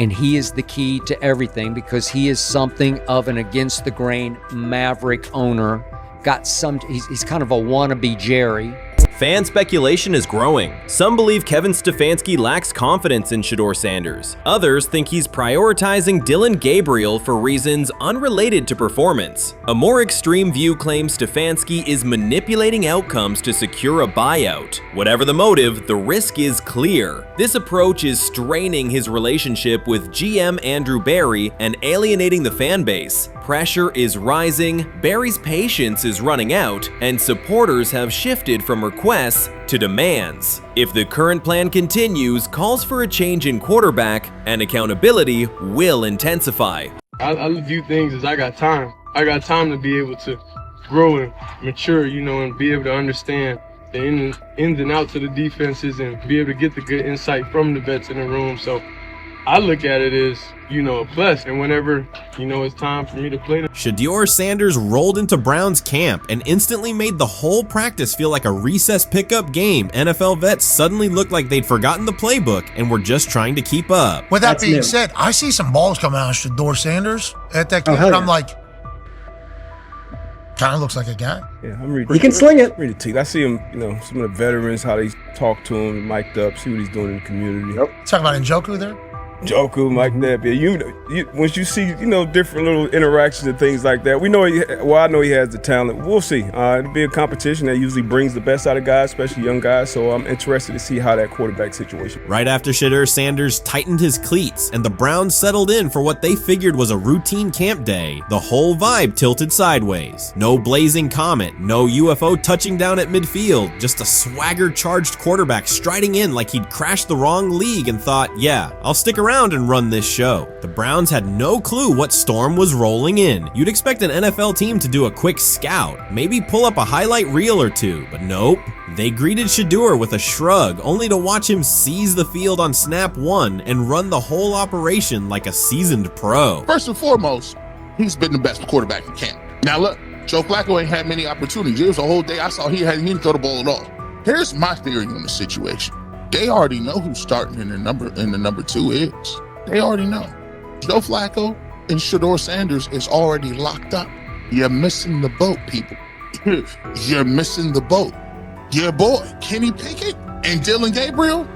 And he is the key to everything because he is something of an against the grain maverick owner. He's kind of a wannabe Jerry. Fan speculation is growing. Some believe Kevin Stefanski lacks confidence in Shedeur Sanders. Others think he's prioritizing Dillon Gabriel for reasons unrelated to performance. A more extreme view claims Stefanski is manipulating outcomes to secure a buyout. Whatever the motive, the risk is clear. This approach is straining his relationship with GM Andrew Berry and alienating the fan base. Pressure is rising, Berry's patience is running out, and supporters have shifted from requests to demands. If the current plan continues, calls for a change in quarterback and accountability will intensify. I view things as I got time. I got time to be able to grow and mature, and be able to understand the ins and outs of the defenses and be able to get the good insight from the vets in the room. So I look at it as, a plus, and whenever, it's time for me to play them. Shedeur Sanders rolled into Browns camp and instantly made the whole practice feel like a recess pickup game. NFL vets suddenly looked like they'd forgotten the playbook and were just trying to keep up. With that being said, I see some balls coming out of Shedeur Sanders at that camp, and I'm like, kind of looks like a guy. Yeah, I'm reading. He can sling it. Read the teeth. I see him, some of the veterans, how they talk to him, mic'd up, see what he's doing in the community. Yep. Talking about Njoku there? Joku, Mike Neb. Yeah, once you see, different little interactions and things like that, I know he has the talent. We'll see. It'll be a competition that usually brings the best out of guys, especially young guys. So I'm interested to see how that quarterback situation. Right after Shedeur Sanders tightened his cleats and the Browns settled in for what they figured was a routine camp day, the whole vibe tilted sideways. No blazing comet, no UFO touching down at midfield, just a swagger-charged quarterback striding in like he'd crashed the wrong league and thought, yeah, I'll stick around and run this show. The Browns had no clue what storm was rolling in. You'd expect an NFL team to do a quick scout, maybe pull up a highlight reel or two, but nope. They greeted Shedeur with a shrug, only to watch him seize the field on snap one and run the whole operation like a seasoned pro. First and foremost, he's been the best quarterback in camp. Now look, Joe Flacco ain't had many opportunities. There was a whole day I saw he didn't throw the ball at all. Here's my theory on the situation. They already know who's starting in the number 2 is. They already know. Joe Flacco and Shedeur Sanders is already locked up. You're missing the boat, people. You're missing the boat. Your boy, Kenny Pickett and Dillon Gabriel,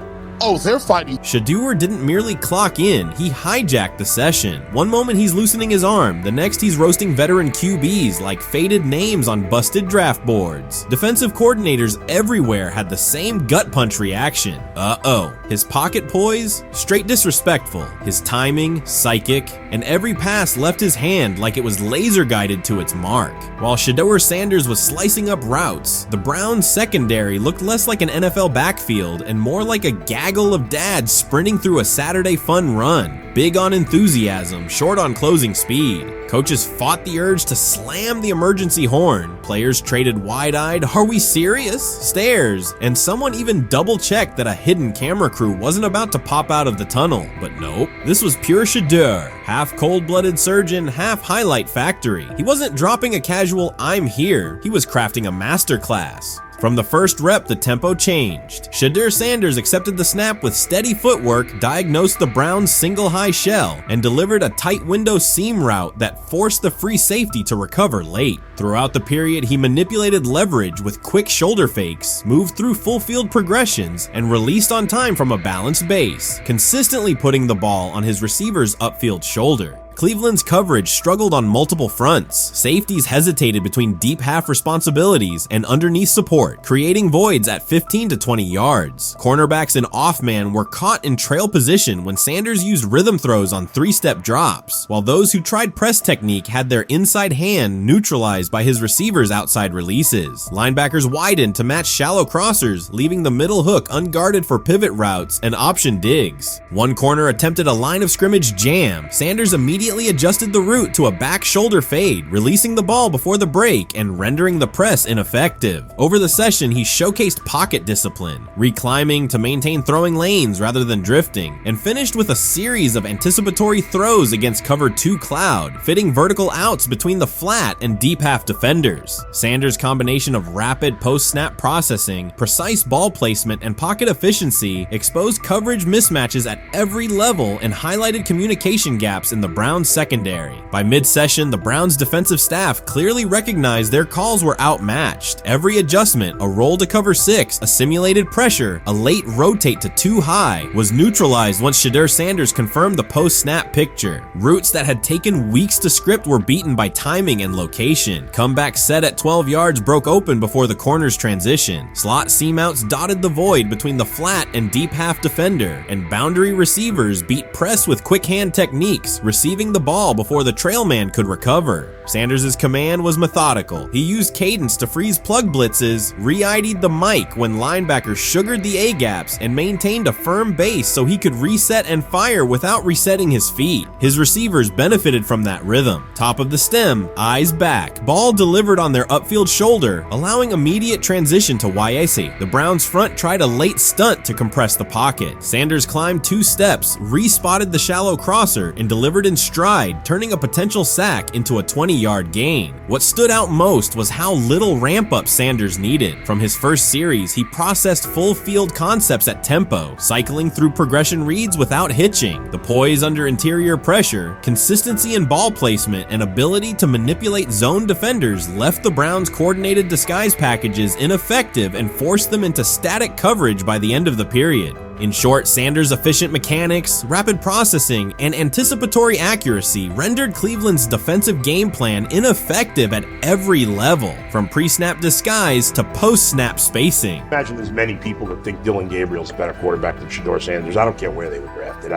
oh, they're fighting. Shedeur didn't merely clock in, he hijacked the session. One moment he's loosening his arm, the next he's roasting veteran QBs like faded names on busted draft boards. Defensive coordinators everywhere had the same gut punch reaction. Uh-oh. His pocket poise? Straight disrespectful. His timing? Psychic. And every pass left his hand like it was laser guided to its mark. While Shedeur Sanders was slicing up routes, the Browns secondary looked less like an NFL backfield and more like a gaggle of dads sprinting through a Saturday fun run. Big on enthusiasm, short on closing speed. Coaches fought the urge to slam the emergency horn. Players traded wide-eyed, "Are we serious?" stares, and someone even double-checked that a hidden camera crew wasn't about to pop out of the tunnel. But nope, this was pure Shedeur. Half cold-blooded surgeon, half highlight factory. He wasn't dropping a casual "I'm here," he was crafting a masterclass. From the first rep, the tempo changed. Shedeur Sanders accepted the snap with steady footwork, diagnosed the Browns' single high shell, and delivered a tight window seam route that forced the free safety to recover late. Throughout the period, he manipulated leverage with quick shoulder fakes, moved through full field progressions, and released on time from a balanced base, consistently putting the ball on his receiver's upfield shoulder. Cleveland's coverage struggled on multiple fronts. Safeties hesitated between deep half responsibilities and underneath support, creating voids at 15 to 20 yards. Cornerbacks and off-man were caught in trail position when Sanders used rhythm throws on 3-step drops, while those who tried press technique had their inside hand neutralized by his receivers' outside releases. Linebackers widened to match shallow crossers, leaving the middle hook unguarded for pivot routes and option digs. One corner attempted a line of scrimmage jam. Sanders immediately immediately adjusted the route to a back shoulder fade, releasing the ball before the break and rendering the press ineffective. Over the session, he showcased pocket discipline, reclimbing to maintain throwing lanes rather than drifting, and finished with a series of anticipatory throws against cover 2 cloud, fitting vertical outs between the flat and deep half defenders. Sanders' combination of rapid post-snap processing, precise ball placement, and pocket efficiency exposed coverage mismatches at every level and highlighted communication gaps in the Browns secondary. By mid-session, the Browns defensive staff clearly recognized their calls were outmatched. Every adjustment, a roll to cover 6, a simulated pressure, a late rotate to 2 high, was neutralized once Shedeur Sanders confirmed the post-snap picture. Routes that had taken weeks to script were beaten by timing and location. Comeback set at 12 yards broke open before the corner's transition. Slot seam outs dotted the void between the flat and deep half defender, and boundary receivers beat press with quick hand techniques, receiving the ball before the trail man could recover. Sanders' command was methodical. He used cadence to freeze plug blitzes, re-ID'd the mic when linebackers sugared the A-gaps, and maintained a firm base so he could reset and fire without resetting his feet. His receivers benefited from that rhythm. Top of the stem, eyes back, ball delivered on their upfield shoulder, allowing immediate transition to Yesi. The Browns front tried a late stunt to compress the pocket. Sanders climbed 2 steps, re-spotted the shallow crosser, and delivered in stride, turning a potential sack into a 20-yard gain. What stood out most was how little ramp-up Sanders needed. From his first series, he processed full field concepts at tempo, cycling through progression reads without hitching. The poise under interior pressure, consistency in ball placement, and ability to manipulate zone defenders left the Browns' coordinated disguise packages ineffective and forced them into static coverage by the end of the period. In short, Sanders' efficient mechanics, rapid processing, and anticipatory accuracy rendered Cleveland's defensive game plan ineffective at every level, from pre-snap disguise to post-snap spacing. Imagine there's many people that think Dylan Gabriel's a better quarterback than Shedeur Sanders. I don't care where they were drafted.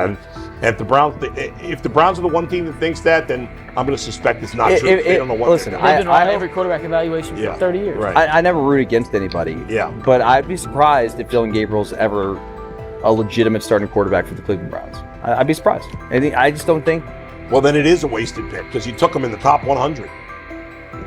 If the Browns are the one team that thinks that, then I'm going to suspect it's not true. They don't know what. Listen, They've been on every quarterback evaluation for 30 years. Right. I never root against anybody. Yeah. But I'd be surprised if Dylan Gabriel's ever a legitimate starting quarterback for the Cleveland Browns. I'd be surprised. I just don't think. Well, then it is a wasted pick because you took him in the top 100.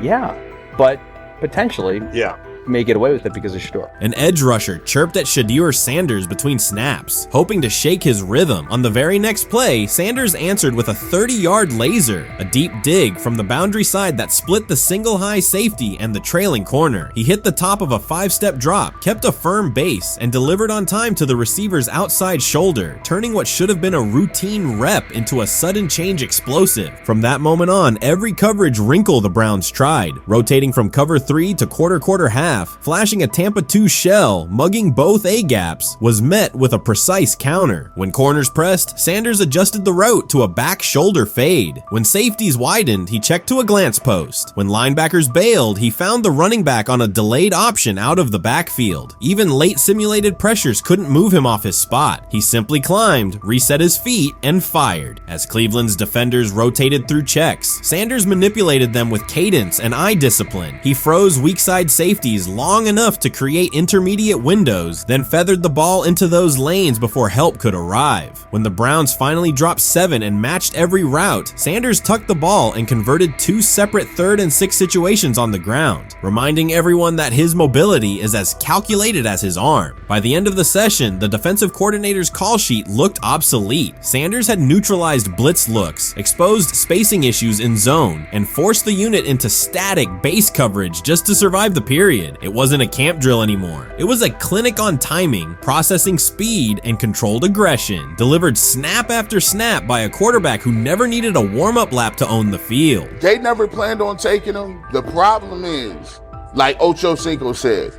Yeah, but potentially. Yeah. May get away with it because of Shedeur. An edge rusher chirped at Shedeur Sanders between snaps, hoping to shake his rhythm. On the very next play, Sanders answered with a 30-yard laser, a deep dig from the boundary side that split the single high safety and the trailing corner. He hit the top of a 5-step drop, kept a firm base, and delivered on time to the receiver's outside shoulder, turning what should have been a routine rep into a sudden change explosive. From that moment on, every coverage wrinkle the Browns tried, rotating from cover 3 to quarter half, flashing a Tampa 2 shell, mugging both A-gaps, was met with a precise counter. When corners pressed, Sanders adjusted the route to a back shoulder fade. When safeties widened, he checked to a glance post. When linebackers bailed, he found the running back on a delayed option out of the backfield. Even late simulated pressures couldn't move him off his spot. He simply climbed, reset his feet, and fired. As Cleveland's defenders rotated through checks, Sanders manipulated them with cadence and eye discipline. He froze weak side safeties long enough to create intermediate windows, then feathered the ball into those lanes before help could arrive. When the Browns finally dropped 7 and matched every route, Sanders tucked the ball and converted 2 separate 3rd and 6 situations on the ground, reminding everyone that his mobility is as calculated as his arm. By the end of the session, the defensive coordinator's call sheet looked obsolete. Sanders had neutralized blitz looks, exposed spacing issues in zone, and forced the unit into static base coverage just to survive the period. It wasn't a camp drill anymore. It was a clinic on timing, processing speed, and controlled aggression, delivered snap after snap by a quarterback who never needed a warm-up lap to own the field. They never planned on taking him. The problem is, like Ocho Cinco said,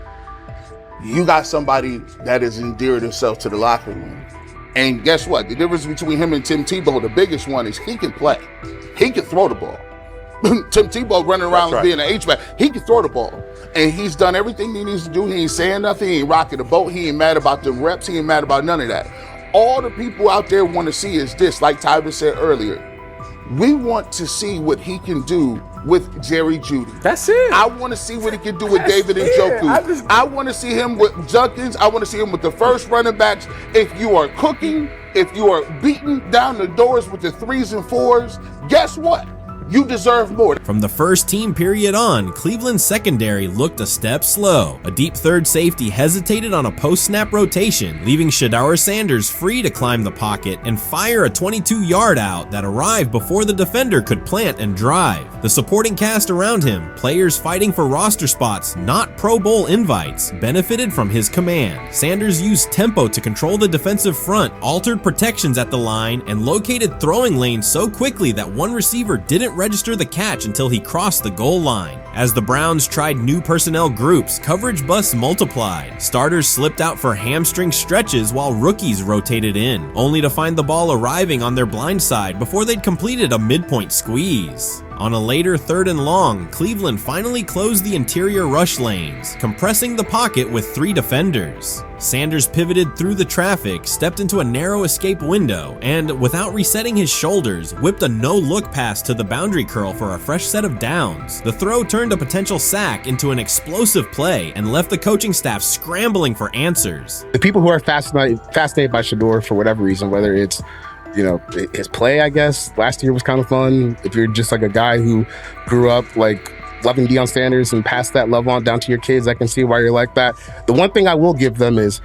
you got somebody that has endeared himself to the locker room. And guess what? The difference between him and Tim Tebow, the biggest one, is he can play. He can throw the ball. Tim Tebow running around being an H-back, he can throw the ball. And he's done everything he needs to do. He ain't saying nothing. He ain't rocking the boat. He ain't mad about the reps. He ain't mad about none of that. All the people out there want to see is this, like Tyler said earlier. We want to see what he can do with Jerry Jeudy. That's it. I want to see what he can do with David Njoku. I want to see him with Junkins. I want to see him with the first running backs. If you are cooking, if you are beating down the doors with the 3s and 4s, guess what? You deserve more. From the first team period on, Cleveland's secondary looked a step slow. A deep third safety hesitated on a post-snap rotation, leaving Shedeur Sanders free to climb the pocket and fire a 22-yard out that arrived before the defender could plant and drive. The supporting cast around him, players fighting for roster spots, not Pro Bowl invites, benefited from his command. Sanders used tempo to control the defensive front, altered protections at the line, and located throwing lanes so quickly that one receiver didn't register the catch until he crossed the goal line. As the Browns tried new personnel groups, coverage busts multiplied. Starters slipped out for hamstring stretches while rookies rotated in, only to find the ball arriving on their blind side before they'd completed a midpoint squeeze. On a later 3rd and long, Cleveland finally closed the interior rush lanes, compressing the pocket with 3 defenders. Sanders pivoted through the traffic, stepped into a narrow escape window, and, without resetting his shoulders, whipped a no-look pass to the boundary curl for a fresh set of downs. The throw turned a potential sack into an explosive play and left the coaching staff scrambling for answers. The people who are fascinated by Shedeur for whatever reason, whether it's his play, I guess, last year was kind of fun. If you're just like a guy who grew up like loving Deion Sanders and passed that love on down to your kids, I can see why you're like that. The one thing I will give them is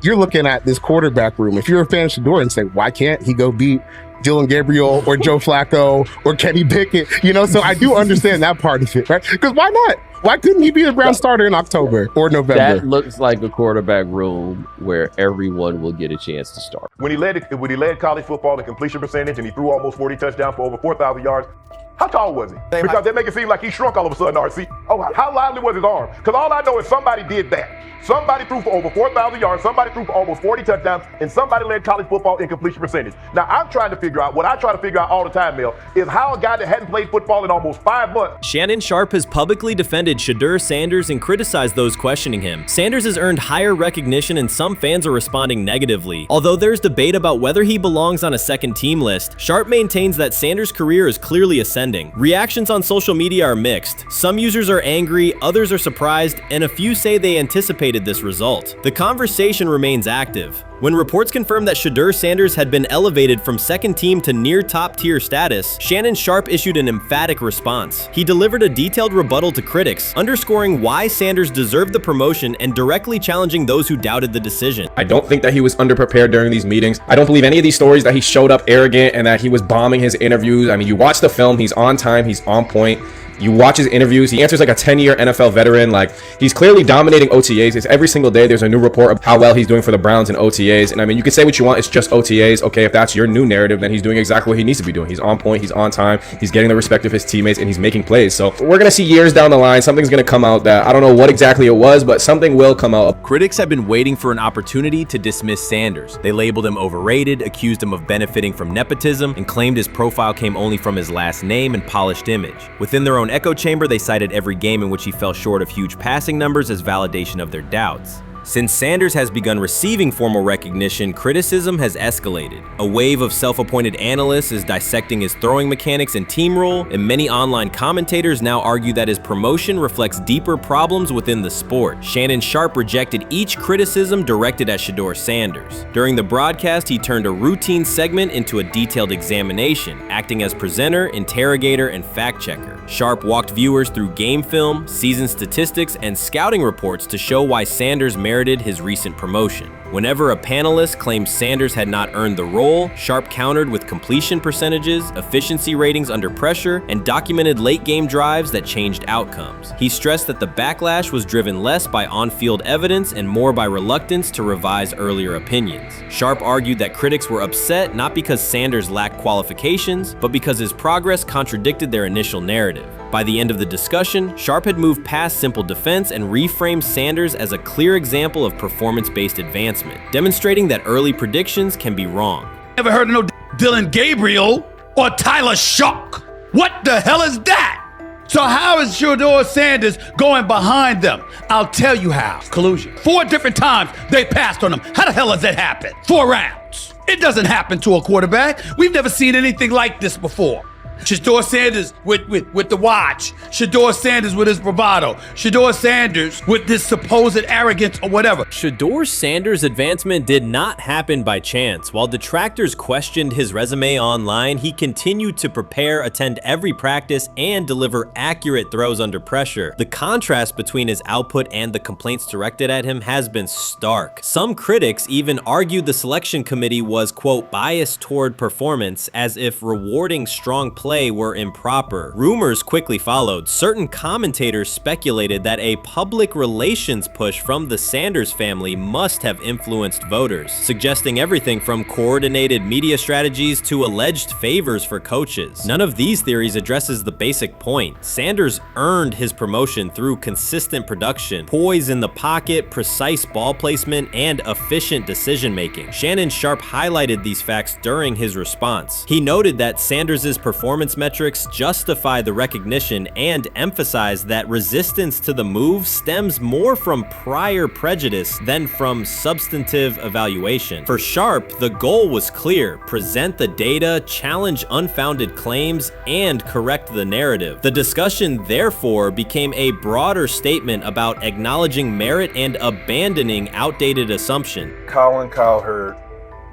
you're looking at this quarterback room. If you're a fan of Shedeur and say, why can't he go beat Dylan Gabriel or Joe Flacco or Kenny Pickett? So I do understand that part of it, right? Because why not? Why couldn't he be a Brown starter in October or November? That looks like a quarterback room where everyone will get a chance to start. When he led college football in completion percentage and he threw almost 40 touchdowns for over 4,000 yards, how tall was he? Because they make it seem like he shrunk all of a sudden, RC. Oh, how lively was his arm? Because all I know is somebody did that. Somebody threw for over 4,000 yards, somebody threw for almost 40 touchdowns, and somebody led college football in completion percentage. Now, I'm trying to figure out, what I try to figure out all the time, Mel, is how a guy that hadn't played football in almost 5 months. Shannon Sharpe has publicly defended Shedeur Sanders and criticized those questioning him. Sanders has earned higher recognition and some fans are responding negatively. Although there's debate about whether he belongs on a second team list, Sharpe maintains that Sanders' career is clearly ascending. Reactions on social media are mixed. Some users are angry, others are surprised, and a few say they anticipated this result. The conversation remains active. When reports confirmed that Shedeur Sanders had been elevated from second team to near top tier status, Shannon Sharpe issued an emphatic response. He delivered a detailed rebuttal to critics, underscoring why Sanders deserved the promotion and directly challenging those who doubted the decision. I don't think that he was underprepared during these meetings. I don't believe any of these stories that he showed up arrogant and that he was bombing his interviews. I mean, you watch the film, he's on time, he's on point. You watch his interviews, he answers like a 10-year NFL veteran. Like, he's clearly dominating OTAs. It's every single day there's a new report of how well he's doing for the Browns in OTAs. And I mean, you can say what you want, it's just OTAs. Okay, if that's your new narrative, then he's doing exactly what he needs to be doing. He's on point, he's on time, he's getting the respect of his teammates, and he's making plays. So we're gonna see years down the line, something's gonna come out that I don't know what exactly it was, but something will come out. Critics have been waiting for an opportunity to dismiss Sanders. They labeled him overrated, accused him of benefiting from nepotism, and claimed his profile came only from his last name and polished image. Within their own echo chamber, they cited every game in which he fell short of huge passing numbers as validation of their doubts. Since Sanders has begun receiving formal recognition, criticism has escalated. A wave of self-appointed analysts is dissecting his throwing mechanics and team role, and many online commentators now argue that his promotion reflects deeper problems within the sport. Shannon Sharpe rejected each criticism directed at Shedeur Sanders. During the broadcast, he turned a routine segment into a detailed examination, acting as presenter, interrogator, and fact-checker. Sharpe walked viewers through game film, season statistics, and scouting reports to show why Sanders merited his recent promotion. Whenever a panelist claimed Sanders had not earned the role, Sharpe countered with completion percentages, efficiency ratings under pressure, and documented late-game drives that changed outcomes. He stressed that the backlash was driven less by on-field evidence and more by reluctance to revise earlier opinions. Sharpe argued that critics were upset not because Sanders lacked qualifications, but because his progress contradicted their initial narrative. By the end of the discussion, Sharpe had moved past simple defense and reframed Sanders as a clear example of performance-based advancement, demonstrating that early predictions can be wrong. Never heard of no Dylan Gabriel or Tyler Shock. What the hell is that? So how is Shedeur Sanders going behind them? I'll tell you how. Collusion. 4 different times they passed on him. How the hell does that happen? 4 rounds. It doesn't happen to a quarterback. We've never seen anything like this before. Shedeur Sanders with the watch. Shedeur Sanders with his bravado. Shedeur Sanders with this supposed arrogance or whatever. Shedeur Sanders' advancement did not happen by chance. While detractors questioned his resume online, he continued to prepare, attend every practice, and deliver accurate throws under pressure. The contrast between his output and the complaints directed at him has been stark. Some critics even argued the selection committee was, quote, biased toward performance, as if rewarding strong play were improper. Rumors quickly followed. Certain commentators speculated that a public relations push from the Sanders family must have influenced voters, suggesting everything from coordinated media strategies to alleged favors for coaches. None of these theories addresses the basic point. Sanders earned his promotion through consistent production, poise in the pocket, precise ball placement, and efficient decision-making. Shannon Sharpe highlighted these facts during his response. He noted that Sanders' performance metrics justify the recognition and emphasized that resistance to the move stems more from prior prejudice than from substantive evaluation. For Sharpe, the goal was clear: present the data, challenge unfounded claims, and correct the narrative. The discussion, therefore, became a broader statement about acknowledging merit and abandoning outdated assumption. Colin Cowherd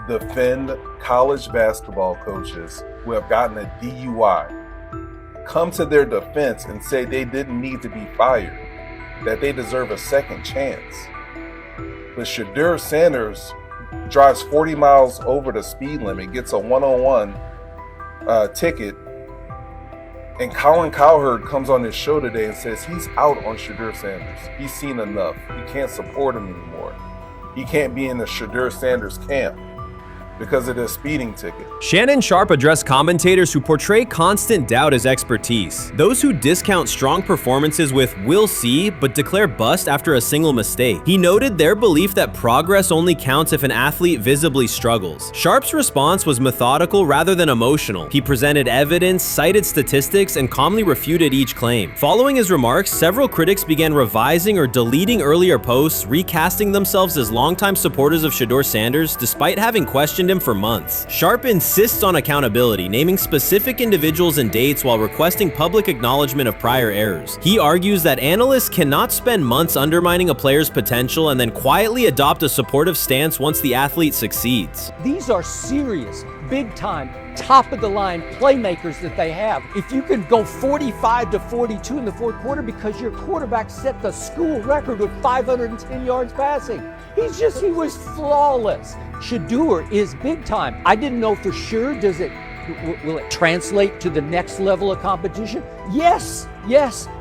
defend college basketball coaches who have gotten a DUI, come to their defense and say they didn't need to be fired, that they deserve a second chance. But Shedeur Sanders drives 40 miles over the speed limit, gets a one-on-one ticket, and Colin Cowherd comes on his show today and says he's out on Shedeur Sanders. He's seen enough. He can't support him anymore. He can't be in the Shedeur Sanders camp because of the speeding ticket. Shannon Sharpe addressed commentators who portray constant doubt as expertise. Those who discount strong performances with "we'll see," but declare bust after a single mistake. He noted their belief that progress only counts if an athlete visibly struggles. Sharpe's response was methodical rather than emotional. He presented evidence, cited statistics, and calmly refuted each claim. Following his remarks, several critics began revising or deleting earlier posts, recasting themselves as longtime supporters of Shedeur Sanders despite having questioned him for months. Sharpe insists on accountability, naming specific individuals and dates while requesting public acknowledgement of prior errors. He argues that analysts cannot spend months undermining a player's potential and then quietly adopt a supportive stance once the athlete succeeds. These are serious, big-time, top-of-the-line playmakers that they have. If you can go 45 to 42 in the fourth quarter because your quarterback set the school record with 510 yards passing. He was flawless. Shedeur is big time. I didn't know for sure, will it translate to the next level of competition? Yes,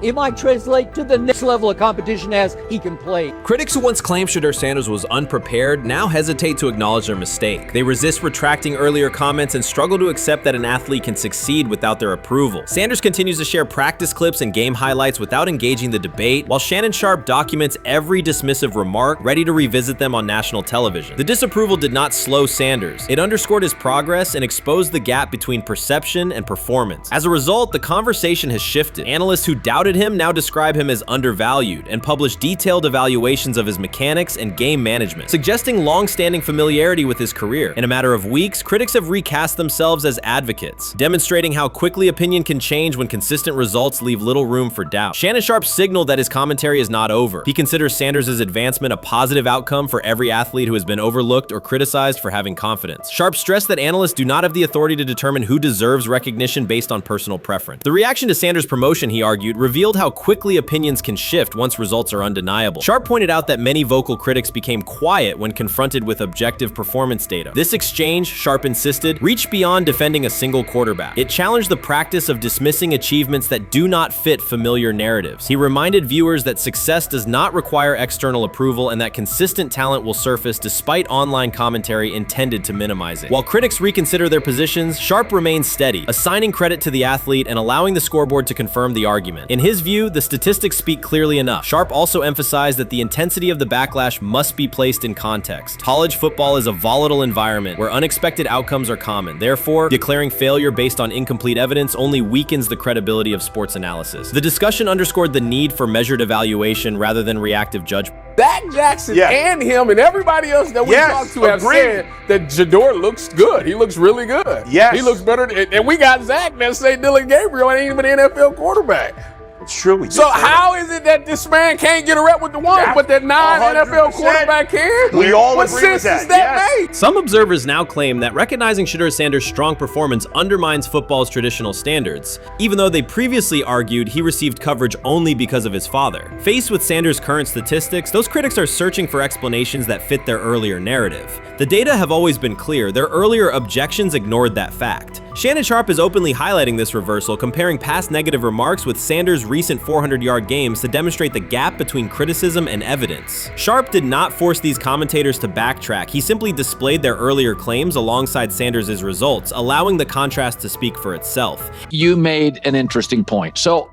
it might translate to the next level of competition as he can play. Critics who once claimed Shedeur Sanders was unprepared now hesitate to acknowledge their mistake. They resist retracting earlier comments and struggle to accept that an athlete can succeed without their approval. Sanders continues to share practice clips and game highlights without engaging the debate, while Shannon Sharpe documents every dismissive remark, ready to revisit them on national television. The disapproval did not slow Sanders. It underscored his progress and exposed the gap between perception and performance. As a result, the conversation has shifted. Analysts who doubted him now describe him as undervalued and publish detailed evaluations of his mechanics and game management, suggesting long-standing familiarity with his career. In a matter of weeks, critics have recast themselves as advocates, demonstrating how quickly opinion can change when consistent results leave little room for doubt. Shannon Sharpe signaled that his commentary is not over. He considers Sanders' advancement a positive outcome for every athlete who has been overlooked or criticized for having confidence. Sharpe stressed that analysts do not have the authority to determine who deserves recognition based on personal preference. The reaction to Sanders' promotion, he argued, revealed how quickly opinions can shift once results are undeniable. Sharpe pointed out that many vocal critics became quiet when confronted with objective performance data. This exchange, Sharpe insisted, reached beyond defending a single quarterback. It challenged the practice of dismissing achievements that do not fit familiar narratives. He reminded viewers that success does not require external approval and that consistent talent will surface despite online commentary intended to minimize it. While critics reconsider their positions, Sharpe remains steady, assigning credit to the athlete and allowing the scoreboard to confirm the argument. In his view, the statistics speak clearly enough. Sharpe also emphasized that the intensity of the backlash must be placed in context. College football is a volatile environment where unexpected outcomes are common. Therefore, declaring failure based on incomplete evidence only weakens the credibility of sports analysis. The discussion underscored the need for measured evaluation rather than reactive judgment. Dak Jackson Yes. and him and everybody else that we Yes, talked to have agreed. said that Shedeur looks good. He looks really good. Yes. He looks better. And we got Zach that say Dylan Gabriel ain't even an NFL quarterback. It's true. So how is it that this man can't get a rep with the ones, but that non-NFL 100%. quarterback can? We all what agree with sense that, does that yes. make? Some observers now claim that recognizing Shedeur Sanders' strong performance undermines football's traditional standards, even though they previously argued he received coverage only because of his father. Faced with Sanders' current statistics, those critics are searching for explanations that fit their earlier narrative. The data have always been clear. Their earlier objections ignored that fact. Shannon Sharpe is openly highlighting this reversal, comparing past negative remarks with Sanders' recent 400-yard games to demonstrate the gap between criticism and evidence. Sharpe did not force these commentators to backtrack. He simply displayed their earlier claims alongside Sanders' results, allowing the contrast to speak for itself. You made an interesting point. So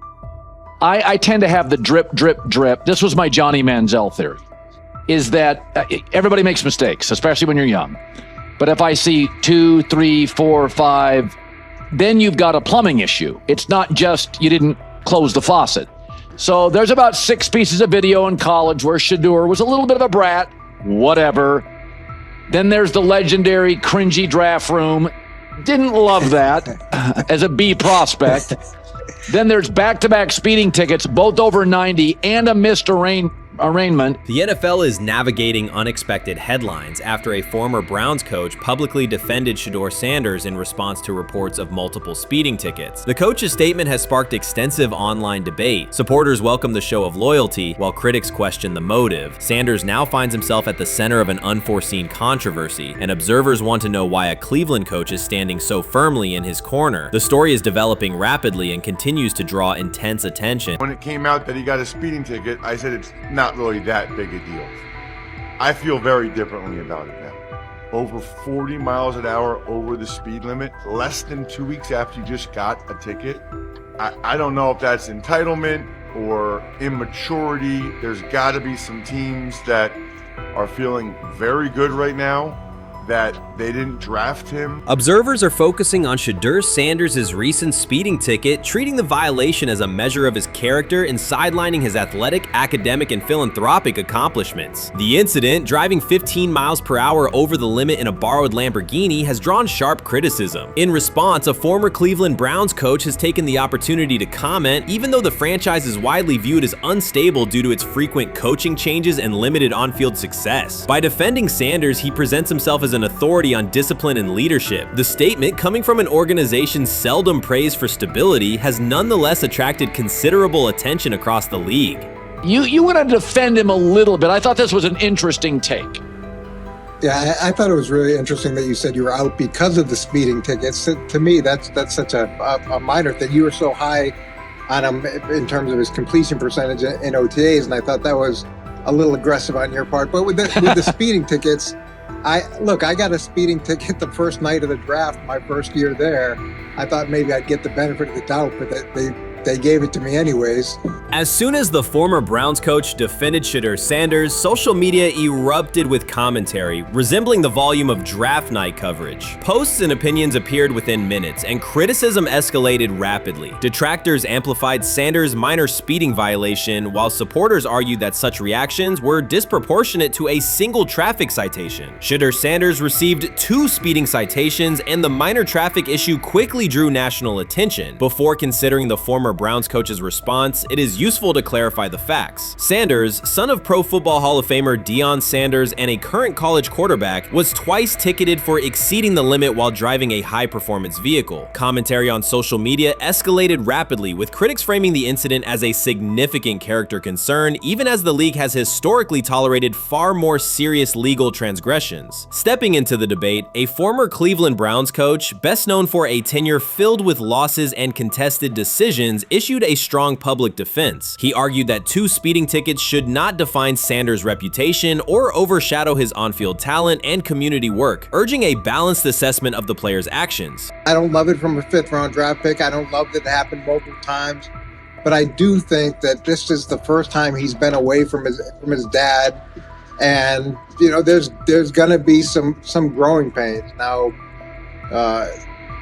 I tend to have the drip, drip, drip. This was my Johnny Manziel theory, is that everybody makes mistakes, especially when you're young. But if I see 2, 3, 4, 5, then you've got a plumbing issue. It's not just you didn't close the faucet. So there's about 6 pieces of video in college where Shedeur was a little bit of a brat, whatever. Then there's the legendary cringy draft room. Didn't love that as a B prospect. Then there's back-to-back speeding tickets, both over 90, and a missed arraignment. The NFL is navigating unexpected headlines after a former Browns coach publicly defended Shedeur Sanders in response to reports of multiple speeding tickets. The coach's statement has sparked extensive online debate. Supporters welcome the show of loyalty, while critics question the motive. Sanders now finds himself at the center of an unforeseen controversy, and observers want to know why a Cleveland coach is standing so firmly in his corner. The story is developing rapidly and continues to draw intense attention. When it came out that he got a speeding ticket, I said it's not really that big a deal. I feel very differently about it now. Over 40 miles an hour over the speed limit, less than 2 weeks after you just got a ticket. I don't know if that's entitlement or immaturity. There's got to be some teams that are feeling very good right now that they didn't draft him. Observers are focusing on Shedeur Sanders' recent speeding ticket, treating the violation as a measure of his character and sidelining his athletic, academic, and philanthropic accomplishments. The incident, driving 15 miles per hour over the limit in a borrowed Lamborghini, has drawn sharp criticism. In response, a former Cleveland Browns coach has taken the opportunity to comment, even though the franchise is widely viewed as unstable due to its frequent coaching changes and limited on-field success. By defending Sanders, he presents himself as an authority on discipline and leadership. The statement, coming from an organization seldom praised for stability, has nonetheless attracted considerable attention across the league. You want to defend him a little bit. I thought this was an interesting take. Yeah, I thought it was really interesting that you said you were out because of the speeding tickets. To me, that's such a minor thing. You were so high on him in terms of his completion percentage in OTAs, and I thought that was a little aggressive on your part. But with the speeding tickets, I got a speeding ticket the first night of the draft, my first year there. I thought maybe I'd get the benefit of the doubt, but they gave it to me anyways. As soon as the former Browns coach defended Shedeur Sanders, social media erupted with commentary, resembling the volume of draft night coverage. Posts and opinions appeared within minutes, and criticism escalated rapidly. Detractors amplified Sanders' minor speeding violation, while supporters argued that such reactions were disproportionate to a single traffic citation. Shedeur Sanders received 2 speeding citations, and the minor traffic issue quickly drew national attention. Before considering the former Browns coach's response, it is useful to clarify the facts. Sanders, son of Pro Football Hall of Famer Deion Sanders and a current college quarterback, was twice ticketed for exceeding the limit while driving a high-performance vehicle. Commentary on social media escalated rapidly, with critics framing the incident as a significant character concern, even as the league has historically tolerated far more serious legal transgressions. Stepping into the debate, a former Cleveland Browns coach, best known for a tenure filled with losses and contested decisions, issued a strong public defense. He argued that 2 speeding tickets should not define Sanders' reputation or overshadow his on-field talent and community work, urging a balanced assessment of the player's actions. I don't love it from a 5th-round draft pick. I don't love that it happened multiple times, but I do think that this is the first time he's been away from his dad, and there's gonna be some growing pains now.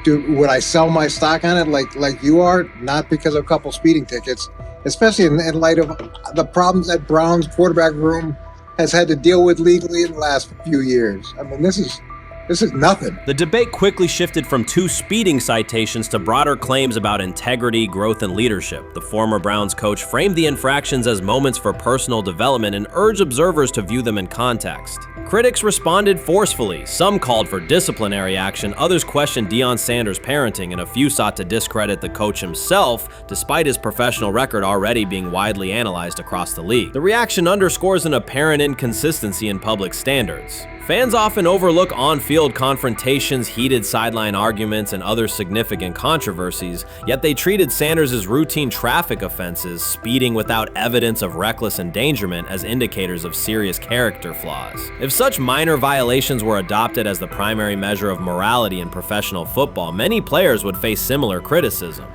Would I sell my stock on it like you are? Not because of a couple speeding tickets, especially in light of the problems at Brown's quarterback room has had to deal with legally in the last few years. I mean, this is nothing. The debate quickly shifted from 2 speeding citations to broader claims about integrity, growth, and leadership. The former Browns coach framed the infractions as moments for personal development and urged observers to view them in context. Critics responded forcefully. Some called for disciplinary action, others questioned Deion Sanders' parenting, and a few sought to discredit the coach himself, despite his professional record already being widely analyzed across the league. The reaction underscores an apparent inconsistency in public standards. Fans often overlook on-field confrontations, heated sideline arguments, and other significant controversies, yet they treated Sanders' routine traffic offenses, speeding without evidence of reckless endangerment, as indicators of serious character flaws. If such minor violations were adopted as the primary measure of morality in professional football, many players would face similar criticism.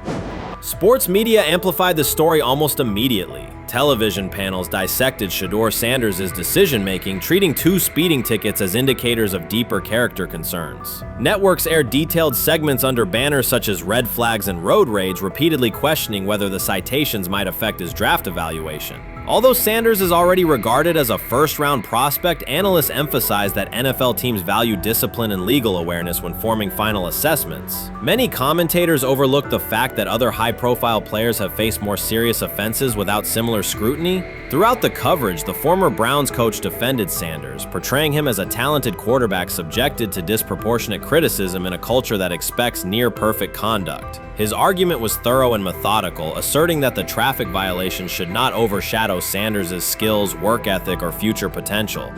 Sports media amplified the story almost immediately. Television panels dissected Shedeur Sanders' decision-making, treating 2 speeding tickets as indicators of deeper character concerns. Networks aired detailed segments under banners such as red flags and road rage, repeatedly questioning whether the citations might affect his draft evaluation. Although Sanders is already regarded as a first-round prospect, analysts emphasize that NFL teams value discipline and legal awareness when forming final assessments. Many commentators overlook the fact that other high-profile players have faced more serious offenses without similar scrutiny. Throughout the coverage, the former Browns coach defended Sanders, portraying him as a talented quarterback subjected to disproportionate criticism in a culture that expects near-perfect conduct. His argument was thorough and methodical, asserting that the traffic violation should not overshadow Sanders' skills, work ethic, or future potential.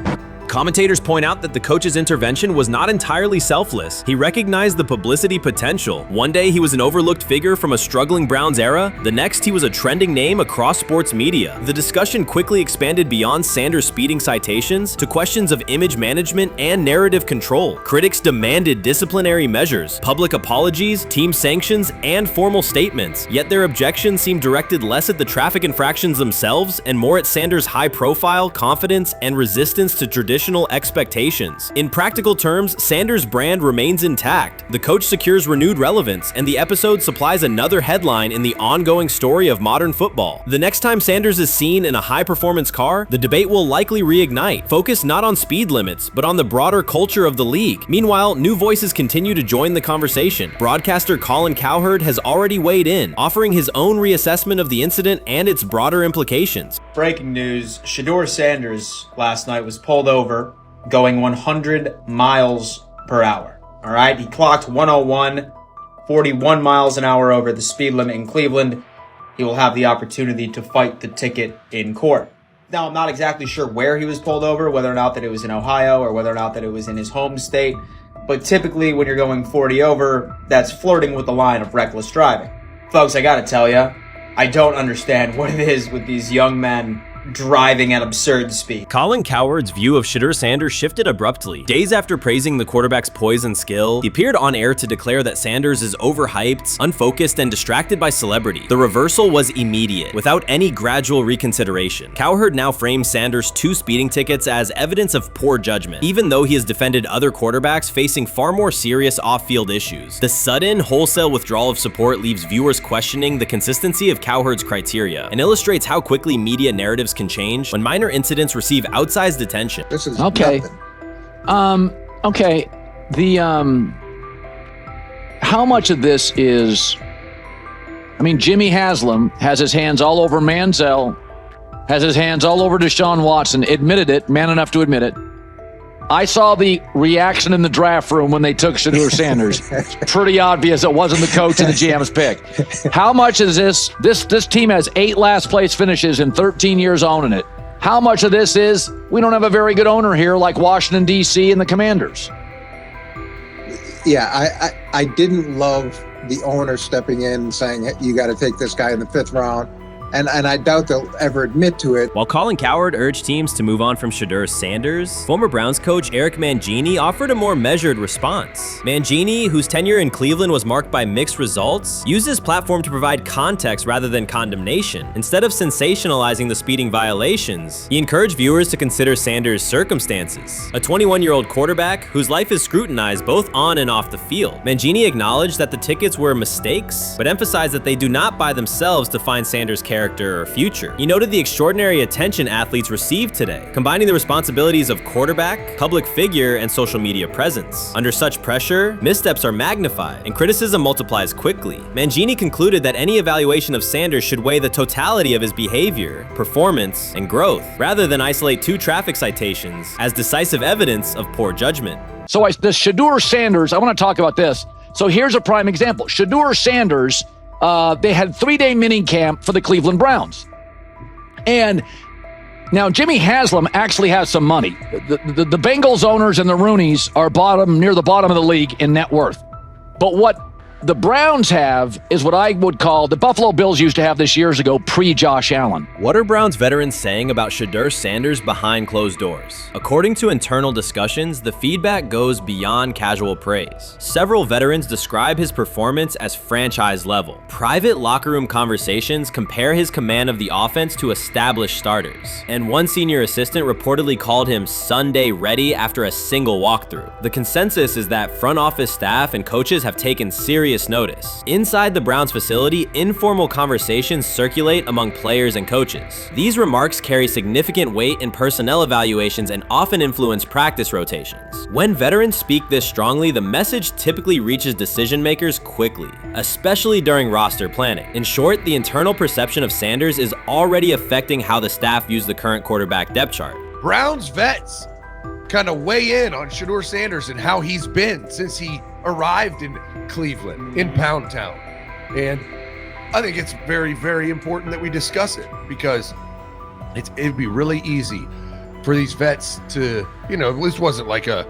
Commentators point out that the coach's intervention was not entirely selfless. He recognized the publicity potential. One day he was an overlooked figure from a struggling Browns era, the next he was a trending name across sports media. The discussion quickly expanded beyond Sanders' speeding citations to questions of image management and narrative control. Critics demanded disciplinary measures, public apologies, team sanctions, and formal statements, yet their objections seemed directed less at the traffic infractions themselves and more at Sanders' high profile, confidence, and resistance to traditional expectations. In practical terms, Sanders' brand remains intact. The coach secures renewed relevance, and the episode supplies another headline in the ongoing story of modern football. The next time Sanders is seen in a high-performance car, the debate will likely reignite, focused not on speed limits, but on the broader culture of the league. Meanwhile, new voices continue to join the conversation. Broadcaster Colin Cowherd has already weighed in, offering his own reassessment of the incident and its broader implications. Breaking news, Shedeur Sanders last night was pulled over going 100 miles per hour. All right, he clocked 101, 41 miles an hour over the speed limit in Cleveland. He will have the opportunity to fight the ticket in court. Now, I'm not exactly sure where he was pulled over, whether or not that it was in Ohio or whether or not that it was in his home state. But typically when you're going 40 over, that's flirting with the line of reckless driving. Folks, I gotta tell you, I don't understand what it is with these young men driving at absurd speed. Colin Cowherd's view of Shedeur Sanders shifted abruptly. Days after praising the quarterback's poise and skill, he appeared on air to declare that Sanders is overhyped, unfocused, and distracted by celebrity. The reversal was immediate, without any gradual reconsideration. Cowherd now frames Sanders' 2 speeding tickets as evidence of poor judgment, even though he has defended other quarterbacks facing far more serious off-field issues. The sudden, wholesale withdrawal of support leaves viewers questioning the consistency of Cowherd's criteria and illustrates how quickly media narratives can change when minor incidents receive outsized attention. This is okay. Okay. How much of this is? I mean, Jimmy Haslam has his hands all over Manziel, has his hands all over Deshaun Watson. Admitted it, man enough to admit it. I saw the reaction in the draft room when they took Shedeur Sanders. It's pretty obvious it wasn't the coach and the GM's pick. How much is this? This team has 8 last place finishes in 13 years owning it. How much of this is we don't have a very good owner here like Washington, D.C. and the Commanders? Yeah, I didn't love the owner stepping in and saying, hey, you got to take this guy in the 5th round. And I doubt they'll ever admit to it. While Colin Cowherd urged teams to move on from Shedeur Sanders, former Browns coach Eric Mangini offered a more measured response. Mangini, whose tenure in Cleveland was marked by mixed results, used his platform to provide context rather than condemnation. Instead of sensationalizing the speeding violations, he encouraged viewers to consider Sanders' circumstances. A 21-year-old quarterback whose life is scrutinized both on and off the field. Mangini acknowledged that the tickets were mistakes, but emphasized that they do not by themselves define Sanders' character character or future. He noted the extraordinary attention athletes receive today, combining the responsibilities of quarterback, public figure, and social media presence. Under such pressure, missteps are magnified, and criticism multiplies quickly. Mangini concluded that any evaluation of Sanders should weigh the totality of his behavior, performance, and growth, rather than isolate 2 traffic citations as decisive evidence of poor judgment. So the Shedeur Sanders, I want to talk about this. So here's a prime example. Shedeur Sanders, they had 3-day mini camp for the Cleveland Browns. And now Jimmy Haslam actually has some money. The Bengals owners and the Rooneys are near the bottom of the league in net worth. But what the Browns have is what I would call the Buffalo Bills used to have this years ago, pre-Josh Allen. What are Browns veterans saying about Shedeur Sanders behind closed doors? According to internal discussions, the feedback goes beyond casual praise. Several veterans describe his performance as franchise level. Private locker room conversations compare his command of the offense to established starters. And one senior assistant reportedly called him Sunday ready after a single walkthrough. The consensus is that front office staff and coaches have taken serious notice. Inside the Browns facility, informal conversations circulate among players and coaches. These remarks carry significant weight in personnel evaluations and often influence practice rotations. When veterans speak this strongly, the message typically reaches decision makers quickly, especially during roster planning. In short, the internal perception of Sanders is already affecting how the staff views the current quarterback depth chart. Browns vets kind of weigh in on Shedeur Sanders and how he's been since he arrived in Cleveland, in Pound Town. And I think it's very, very important that we discuss it, because it'd be really easy for these vets to, this wasn't like a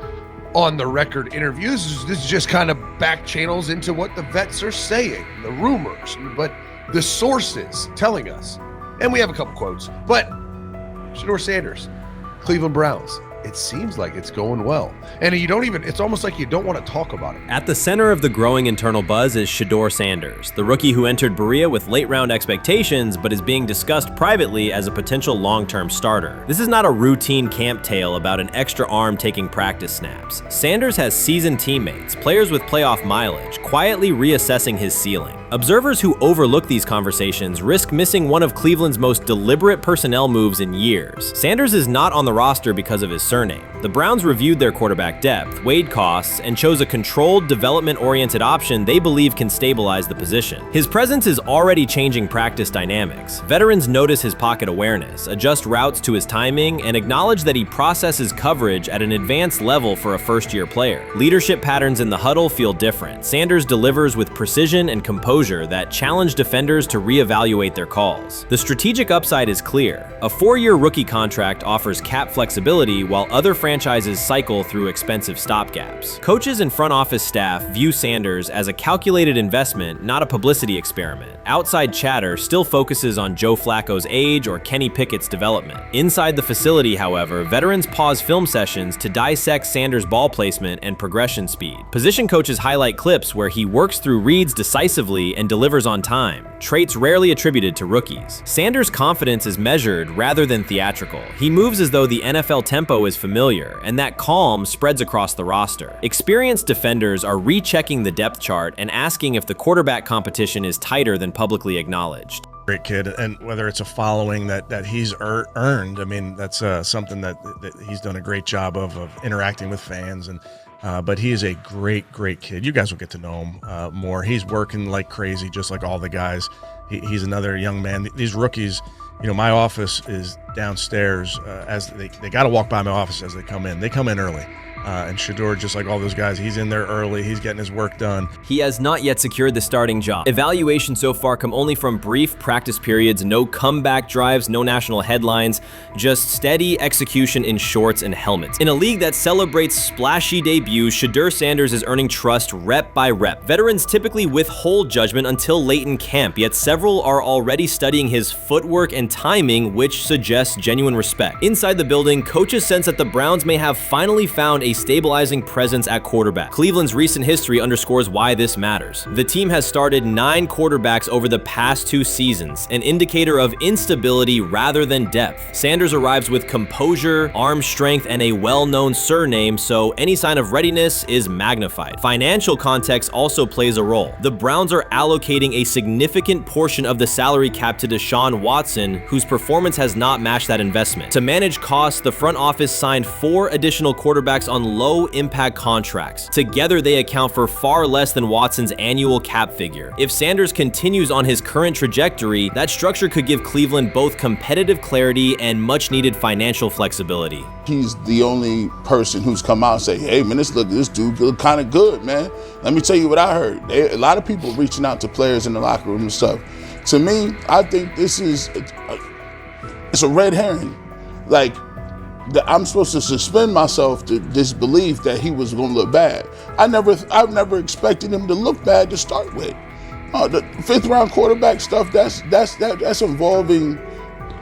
on-the-record interview. This is just kind of back channels into what the vets are saying, the rumors, but the sources telling us. And we have a couple quotes, but Shedeur Sanders, Cleveland Browns, it seems like it's going well. And it's almost like you don't want to talk about it. At the center of the growing internal buzz is Shedeur Sanders, the rookie who entered Berea with late-round expectations but is being discussed privately as a potential long-term starter. This is not a routine camp tale about an extra arm taking practice snaps. Sanders has seasoned teammates, players with playoff mileage, quietly reassessing his ceiling. Observers who overlook these conversations risk missing one of Cleveland's most deliberate personnel moves in years. Sanders is not on the roster because of his surname. The Browns reviewed their quarterback depth, weighed costs, and chose a controlled, development-oriented option they believe can stabilize the position. His presence is already changing practice dynamics. Veterans notice his pocket awareness, adjust routes to his timing, and acknowledge that he processes coverage at an advanced level for a first-year player. Leadership patterns in the huddle feel different. Sanders delivers with precision and composure that challenge defenders to reevaluate their calls. The strategic upside is clear. A 4-year rookie contract offers cap flexibility while other franchises cycle through expensive stopgaps. Coaches and front office staff view Sanders as a calculated investment, not a publicity experiment. Outside chatter still focuses on Joe Flacco's age or Kenny Pickett's development. Inside the facility, however, veterans pause film sessions to dissect Sanders' ball placement and progression speed. Position coaches highlight clips where he works through reads decisively and delivers on time, traits rarely attributed to rookies. Sanders' confidence is measured rather than theatrical. He moves as though the NFL tempo is familiar, and that calm spreads across the roster. Experienced defenders are rechecking the depth chart and asking if the quarterback competition is tighter than publicly acknowledged. Great kid, and whether it's a following that he's earned, I mean, that's something that he's done a great job of interacting with fans. And but he is a great kid. You guys will get to know him more. He's working like crazy, just like all the guys. He's another young man. These rookies, my office is downstairs. As they got to walk by my office as they come in. They come in early. And Shedeur, just like all those guys, he's in there early. He's getting his work done. He has not yet secured the starting job. Evaluations so far come only from brief practice periods, no comeback drives, no national headlines, just steady execution in shorts and helmets. In a league that celebrates splashy debuts, Shedeur Sanders is earning trust rep by rep. Veterans typically withhold judgment until late in camp, yet several are already studying his footwork and timing, which suggests express genuine respect. Inside the building, coaches sense that the Browns may have finally found a stabilizing presence at quarterback. Cleveland's recent history underscores why this matters. The team has started 9 quarterbacks over the past 2 seasons, an indicator of instability rather than depth. Sanders arrives with composure, arm strength, and a well-known surname, so any sign of readiness is magnified. Financial context also plays a role. The Browns are allocating a significant portion of the salary cap to Deshaun Watson, whose performance has not matched that investment. To manage costs, the front office signed 4 additional quarterbacks on low-impact contracts. Together, they account for far less than Watson's annual cap figure. If Sanders continues on his current trajectory, that structure could give Cleveland both competitive clarity and much-needed financial flexibility. He's the only person who's come out and say, hey, man, this dude look kind of good, man. Let me tell you what I heard. A lot of people reaching out to players in the locker room and stuff. To me, I think this is it's a red herring. Like, I'm supposed to suspend myself to disbelief that he was going to look bad. I've never expected him to look bad to start with. The 5th round quarterback stuff, that's involving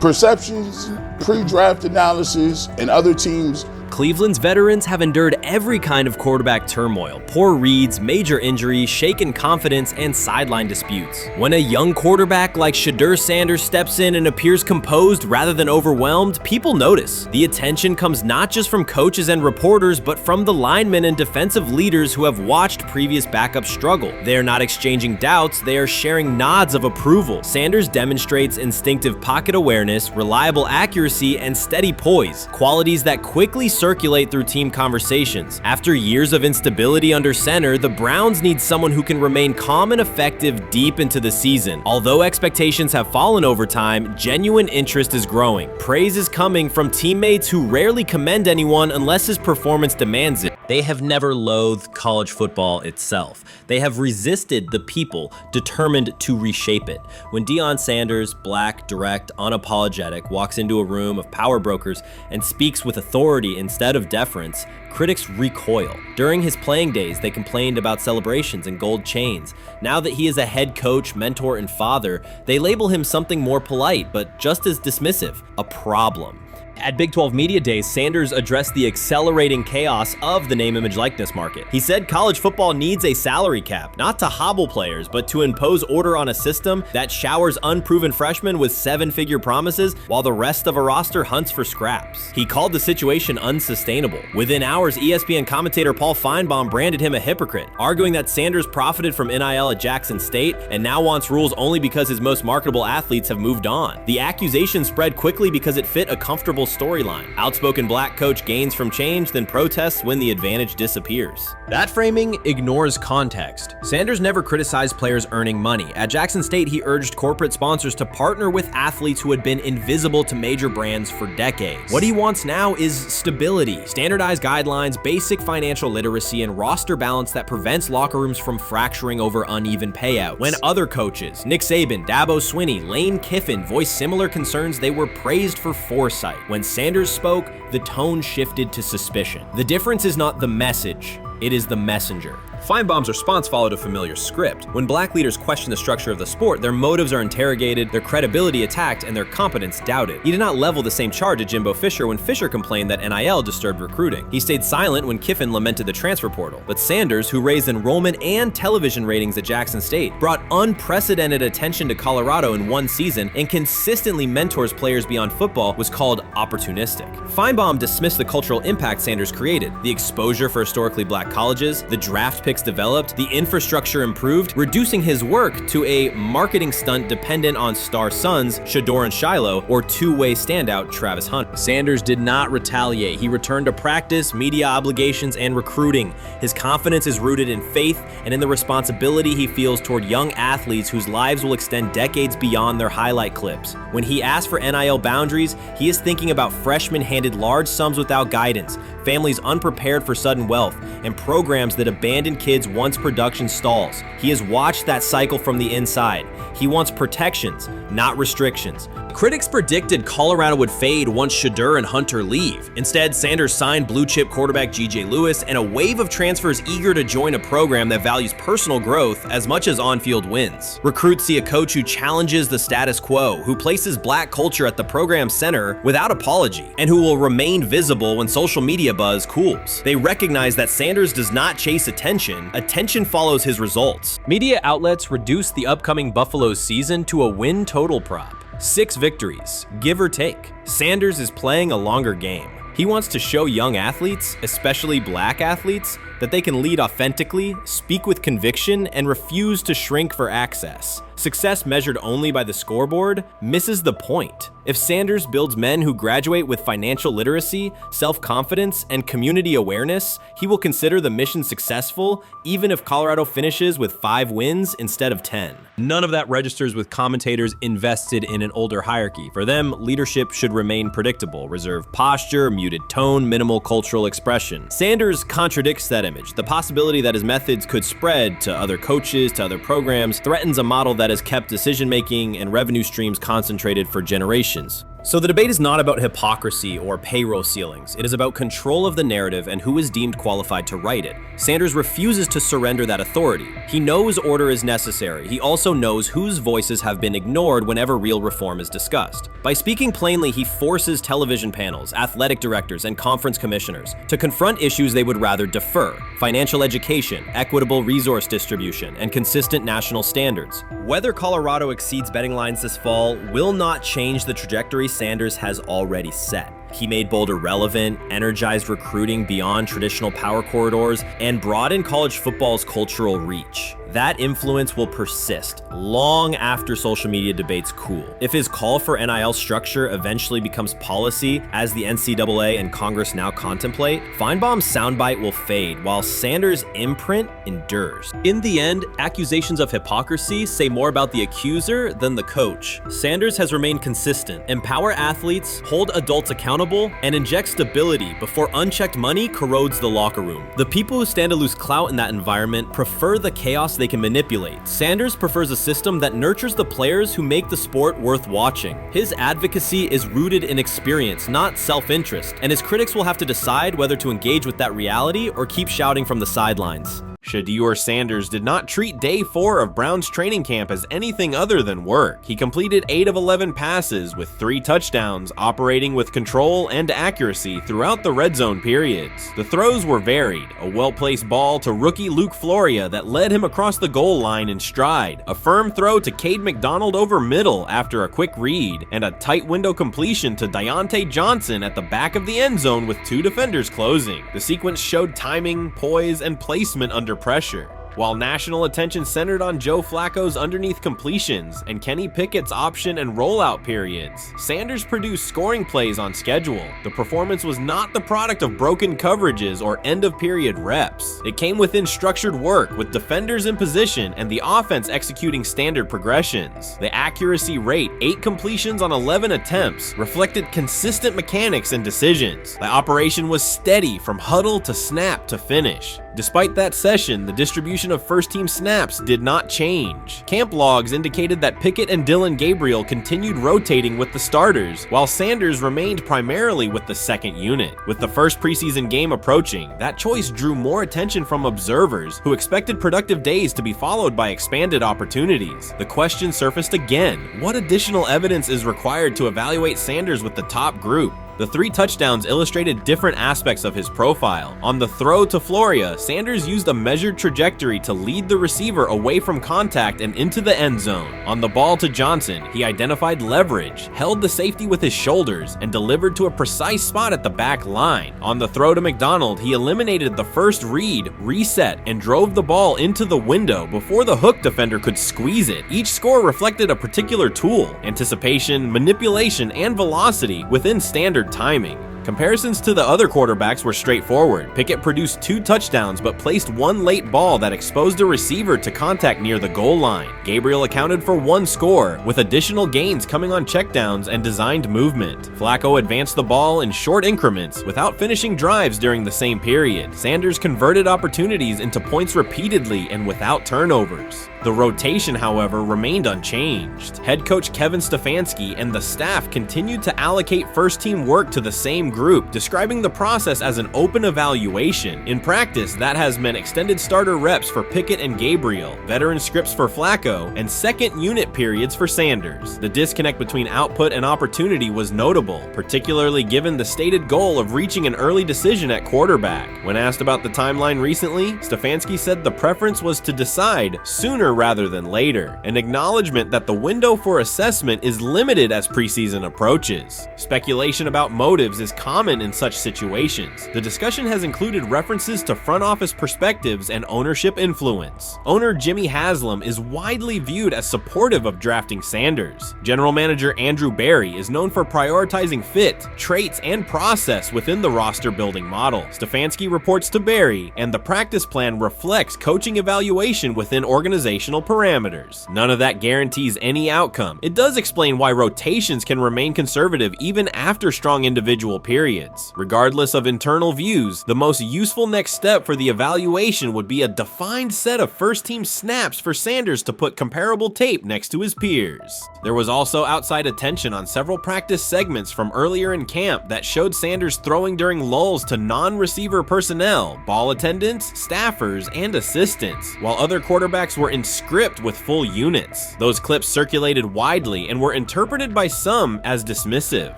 perceptions, pre-draft analysis, and other teams. Cleveland's veterans have endured every kind of quarterback turmoil: poor reads, major injuries, shaken confidence, and sideline disputes. When a young quarterback like Shedeur Sanders steps in and appears composed rather than overwhelmed, people notice. The attention comes not just from coaches and reporters, but from the linemen and defensive leaders who have watched previous backups struggle. They are not exchanging doubts, they are sharing nods of approval. Sanders demonstrates instinctive pocket awareness, reliable accuracy, and steady poise, qualities that quickly circulate through team conversations. After years of instability under center, the Browns need someone who can remain calm and effective deep into the season. Although expectations have fallen over time, genuine interest is growing. Praise is coming from teammates who rarely commend anyone unless his performance demands it. They have never loathed college football itself. They have resisted the people determined to reshape it. When Deion Sanders, black, direct, unapologetic, walks into a room of power brokers and speaks with authority instead of deference, critics recoil. During his playing days, they complained about celebrations and gold chains. Now that he is a head coach, mentor, and father, they label him something more polite, but just as dismissive: a problem. At Big 12 Media Days, Sanders addressed the accelerating chaos of the name, image, likeness market. He said college football needs a salary cap, not to hobble players, but to impose order on a system that showers unproven freshmen with 7-figure promises while the rest of a roster hunts for scraps. He called the situation unsustainable. Within hours, ESPN commentator Paul Feinbaum branded him a hypocrite, arguing that Sanders profited from NIL at Jackson State and now wants rules only because his most marketable athletes have moved on. The accusation spread quickly because it fit a comfortable storyline. Outspoken black coach gains from change, then protests when the advantage disappears. That framing ignores context. Sanders never criticized players earning money. At Jackson State, he urged corporate sponsors to partner with athletes who had been invisible to major brands for decades. What he wants now is stability, standardized guidelines, basic financial literacy, and roster balance that prevents locker rooms from fracturing over uneven payouts. When other coaches, Nick Saban, Dabo Swinney, Lane Kiffin, voiced similar concerns, they were praised for foresight. When Sanders spoke, the tone shifted to suspicion. The difference is not the message, it is the messenger. Feinbaum's response followed a familiar script. When black leaders question the structure of the sport, their motives are interrogated, their credibility attacked, and their competence doubted. He did not level the same charge at Jimbo Fisher when Fisher complained that NIL disturbed recruiting. He stayed silent when Kiffin lamented the transfer portal. But Sanders, who raised enrollment and television ratings at Jackson State, brought unprecedented attention to Colorado in one season and consistently mentors players beyond football, was called opportunistic. Feinbaum dismissed the cultural impact Sanders created: the exposure for historically black colleges, the draft picks developed, the infrastructure improved, reducing his work to a marketing stunt dependent on star sons Shedeur and Shiloh or two-way standout Travis Hunter. Sanders did not retaliate. He returned to practice, media obligations, and recruiting. His confidence is rooted in faith and in the responsibility he feels toward young athletes whose lives will extend decades beyond their highlight clips. When he asks for NIL boundaries, he is thinking about freshmen handed large sums without guidance, families unprepared for sudden wealth, and programs that abandon kids once production stalls. He has watched that cycle from the inside. He wants protections, not restrictions. Critics predicted Colorado would fade once Shedeur and Hunter leave. Instead, Sanders signed blue-chip quarterback G.J. Lewis and a wave of transfers eager to join a program that values personal growth as much as on-field wins. Recruits see a coach who challenges the status quo, who places black culture at the program's center without apology, and who will remain visible when social media buzz cools. They recognize that Sanders does not chase attention, attention follows his results. Media outlets reduced the upcoming Buffalo season to a win total prop. 6 victories, give or take. Sanders is playing a longer game. He wants to show young athletes, especially black athletes, that they can lead authentically, speak with conviction, and refuse to shrink for access. Success measured only by the scoreboard misses the point. If Sanders builds men who graduate with financial literacy, self-confidence, and community awareness, he will consider the mission successful, even if Colorado finishes with 5 wins instead of 10. None of that registers with commentators invested in an older hierarchy. For them, leadership should remain predictable, reserved posture, muted tone, minimal cultural expression. Sanders contradicts that image. The possibility that his methods could spread to other coaches, to other programs, threatens a model that has kept decision-making and revenue streams concentrated for generations. So the debate is not about hypocrisy or payroll ceilings. It is about control of the narrative and who is deemed qualified to write it. Sanders refuses to surrender that authority. He knows order is necessary. He also knows whose voices have been ignored whenever real reform is discussed. By speaking plainly, he forces television panels, athletic directors, and conference commissioners to confront issues they would rather defer: financial education, equitable resource distribution, and consistent national standards. Whether Colorado exceeds betting lines this fall will not change the trajectory Sanders has already set. He made Boulder relevant, energized recruiting beyond traditional power corridors, and broadened college football's cultural reach. That influence will persist long after social media debates cool. If his call for NIL structure eventually becomes policy, as the NCAA and Congress now contemplate, Feinbaum's soundbite will fade while Sanders' imprint endures. In the end, accusations of hypocrisy say more about the accuser than the coach. Sanders has remained consistent: empower athletes, hold adults accountable, and inject stability before unchecked money corrodes the locker room. The people who stand to lose clout in that environment prefer the chaos they can manipulate. Sanders prefers a system that nurtures the players who make the sport worth watching. His advocacy is rooted in experience, not self-interest, and his critics will have to decide whether to engage with that reality or keep shouting from the sidelines. Shedeur Sanders did not treat day 4 of Brown's training camp as anything other than work. He completed 8 of 11 passes with 3 touchdowns, operating with control and accuracy throughout the red zone periods. The throws were varied: a well-placed ball to rookie Luke Floria that led him across the goal line in stride, a firm throw to Cade McDonald over middle after a quick read, and a tight window completion to Deontay Johnson at the back of the end zone with 2 defenders closing. The sequence showed timing, poise, and placement under pressure. While national attention centered on Joe Flacco's underneath completions and Kenny Pickett's option and rollout periods, Sanders produced scoring plays on schedule. The performance was not the product of broken coverages or end-of-period reps. It came within structured work, with defenders in position and the offense executing standard progressions. The accuracy rate, 8 completions on 11 attempts, reflected consistent mechanics and decisions. The operation was steady from huddle to snap to finish. Despite that session, the distribution of first-team snaps did not change. Camp logs indicated that Pickett and Dillon Gabriel continued rotating with the starters, while Sanders remained primarily with the second unit. With the first preseason game approaching, that choice drew more attention from observers who expected productive days to be followed by expanded opportunities. The question surfaced again: what additional evidence is required to evaluate Sanders with the top group? The 3 touchdowns illustrated different aspects of his profile. On the throw to Floria, Sanders used a measured trajectory to lead the receiver away from contact and into the end zone. On the ball to Johnson, he identified leverage, held the safety with his shoulders, and delivered to a precise spot at the back line. On the throw to McDonald, he eliminated the first read, reset, and drove the ball into the window before the hook defender could squeeze it. Each score reflected a particular tool: anticipation, manipulation, and velocity within standard timing. Comparisons to the other quarterbacks were straightforward. Pickett produced 2 touchdowns but placed 1 late ball that exposed a receiver to contact near the goal line. Gabriel accounted for 1 score, with additional gains coming on checkdowns and designed movement. Flacco advanced the ball in short increments without finishing drives during the same period. Sanders converted opportunities into points repeatedly and without turnovers. The rotation, however, remained unchanged. Head coach Kevin Stefanski and the staff continued to allocate first-team work to the same group, describing the process as an open evaluation. In practice, that has meant extended starter reps for Pickett and Gabriel, veteran scripts for Flacco, and second unit periods for Sanders. The disconnect between output and opportunity was notable, particularly given the stated goal of reaching an early decision at quarterback. When asked about the timeline recently, Stefanski said the preference was to decide sooner rather than later, an acknowledgement that the window for assessment is limited as preseason approaches. Speculation about motives is common in such situations. The discussion has included references to front office perspectives and ownership influence. Owner Jimmy Haslam is widely viewed as supportive of drafting Sanders. General manager Andrew Berry is known for prioritizing fit, traits, and process within the roster building model. Stefanski reports to Berry, and the practice plan reflects coaching evaluation within organizational parameters. None of that guarantees any outcome. It does explain why rotations can remain conservative even after strong individual periods. Regardless of internal views, the most useful next step for the evaluation would be a defined set of first-team snaps for Sanders to put comparable tape next to his peers. There was also outside attention on several practice segments from earlier in camp that showed Sanders throwing during lulls to non-receiver personnel, ball attendants, staffers, and assistants, while other quarterbacks were in script with full units. Those clips circulated widely and were interpreted by some as dismissive.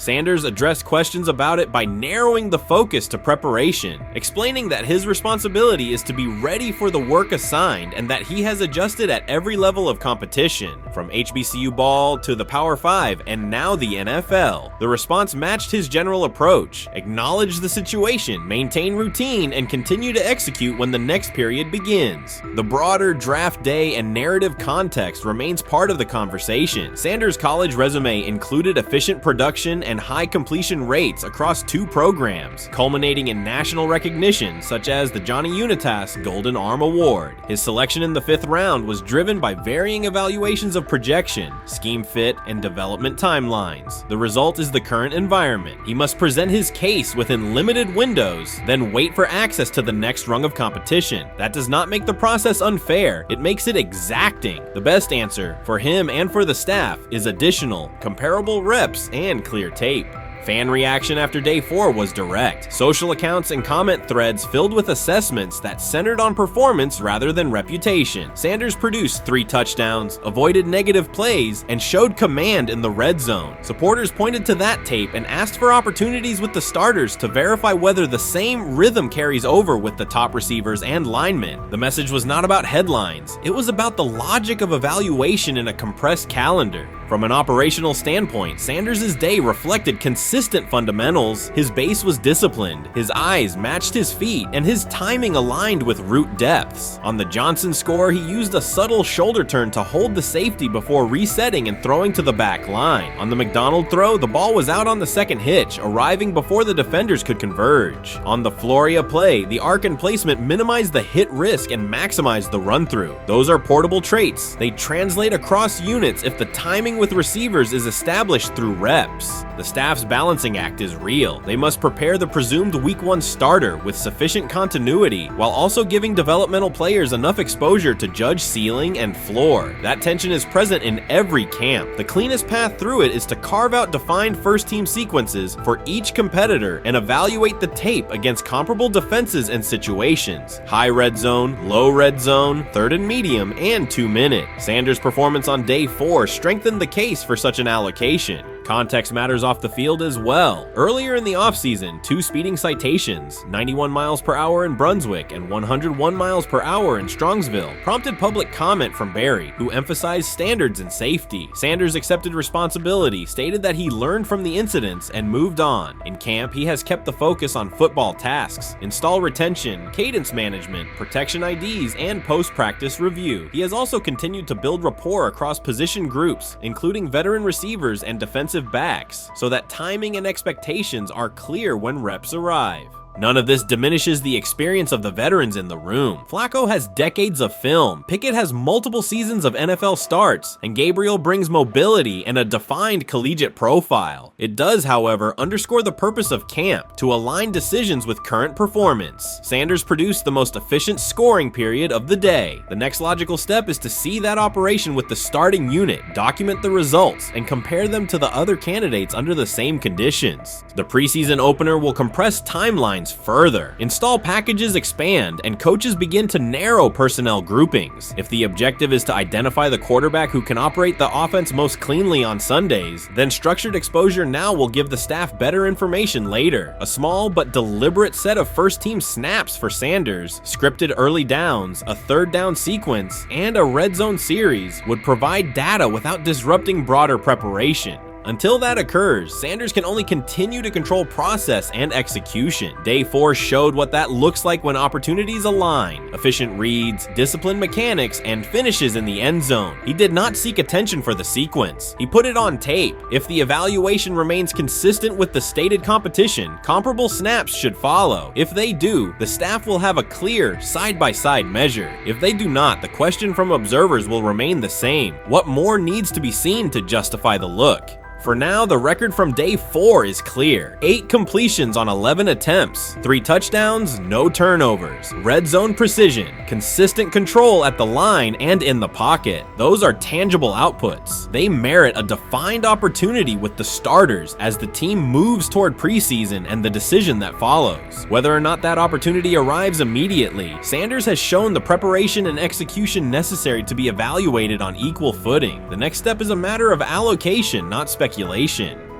Sanders addressed questions about it by narrowing the focus to preparation, explaining that his responsibility is to be ready for the work assigned and that he has adjusted at every level of competition, from HBCU ball to the Power 5 and now the NFL. The response matched his general approach: acknowledge the situation, maintain routine, and continue to execute when the next period begins. The broader draft day and narrative context remains part of the conversation. Sanders' college resume included efficient production and high completion rates across 2 programs, culminating in national recognition such as the Johnny Unitas Golden Arm Award. His selection in the 5th round was driven by varying evaluations of projection, scheme fit, and development timelines. The result is the current environment. He must present his case within limited windows, then wait for access to the next rung of competition. That does not make the process unfair. It makes it exacting. The best answer for him and for the staff is additional, comparable reps and clear tape. Fan reaction after day 4 was direct. Social accounts and comment threads filled with assessments that centered on performance rather than reputation. Sanders produced 3 touchdowns, avoided negative plays, and showed command in the red zone. Supporters pointed to that tape and asked for opportunities with the starters to verify whether the same rhythm carries over with the top receivers and linemen. The message was not about headlines. It was about the logic of evaluation in a compressed calendar. From an operational standpoint, Sanders' day reflected consistent fundamentals. His base was disciplined, his eyes matched his feet, and his timing aligned with route depths. On the Johnson score, he used a subtle shoulder turn to hold the safety before resetting and throwing to the back line. On the McDonald throw, the ball was out on the second hitch, arriving before the defenders could converge. On the Floria play, the arc and placement minimized the hit risk and maximized the run-through. Those are portable traits. They translate across units if the timing with receivers is established through reps. The staff's balancing act is real. They must prepare the presumed Week 1 starter with sufficient continuity while also giving developmental players enough exposure to judge ceiling and floor. That tension is present in every camp. The cleanest path through it is to carve out defined first-team sequences for each competitor and evaluate the tape against comparable defenses and situations: high red zone, low red zone, 3rd and medium, and 2-minute. Sanders' performance on day 4 strengthened the case for such an allocation. Context matters off the field as well. Earlier in the offseason, 2 speeding citations, 91 miles per hour in Brunswick and 101 miles per hour in Strongsville, prompted public comment from Berry, who emphasized standards and safety. Sanders accepted responsibility, stated that he learned from the incidents and moved on. In camp, he has kept the focus on football tasks, install retention, cadence management, protection IDs, and post-practice review. He has also continued to build rapport across position groups, including veteran receivers and defensive defensive backs so that timing and expectations are clear when reps arrive. None of this diminishes the experience of the veterans in the room. Flacco has decades of film, Pickett has multiple seasons of NFL starts, and Gabriel brings mobility and a defined collegiate profile. It does, however, underscore the purpose of camp, to align decisions with current performance. Sanders produced the most efficient scoring period of the day. The next logical step is to see that operation with the starting unit, document the results, and compare them to the other candidates under the same conditions. The preseason opener will compress timelines further. Install packages expand, and coaches begin to narrow personnel groupings. If the objective is to identify the quarterback who can operate the offense most cleanly on Sundays, then structured exposure now will give the staff better information later. A small but deliberate set of first-team snaps for Sanders, scripted early downs, a third down sequence, and a red zone series would provide data without disrupting broader preparation. Until that occurs, Sanders can only continue to control process and execution. Day 4 showed what that looks like when opportunities align. Efficient reads, disciplined mechanics, and finishes in the end zone. He did not seek attention for the sequence. He put it on tape. If the evaluation remains consistent with the stated competition, comparable snaps should follow. If they do, the staff will have a clear, side-by-side measure. If they do not, the question from observers will remain the same. What more needs to be seen to justify the look? For now, the record from day 4 is clear. 8 completions on 11 attempts, 3 touchdowns, no turnovers, red zone precision, consistent control at the line and in the pocket. Those are tangible outputs. They merit a defined opportunity with the starters as the team moves toward preseason and the decision that follows. Whether or not that opportunity arrives immediately, Sanders has shown the preparation and execution necessary to be evaluated on equal footing. The next step is a matter of allocation, not speculation.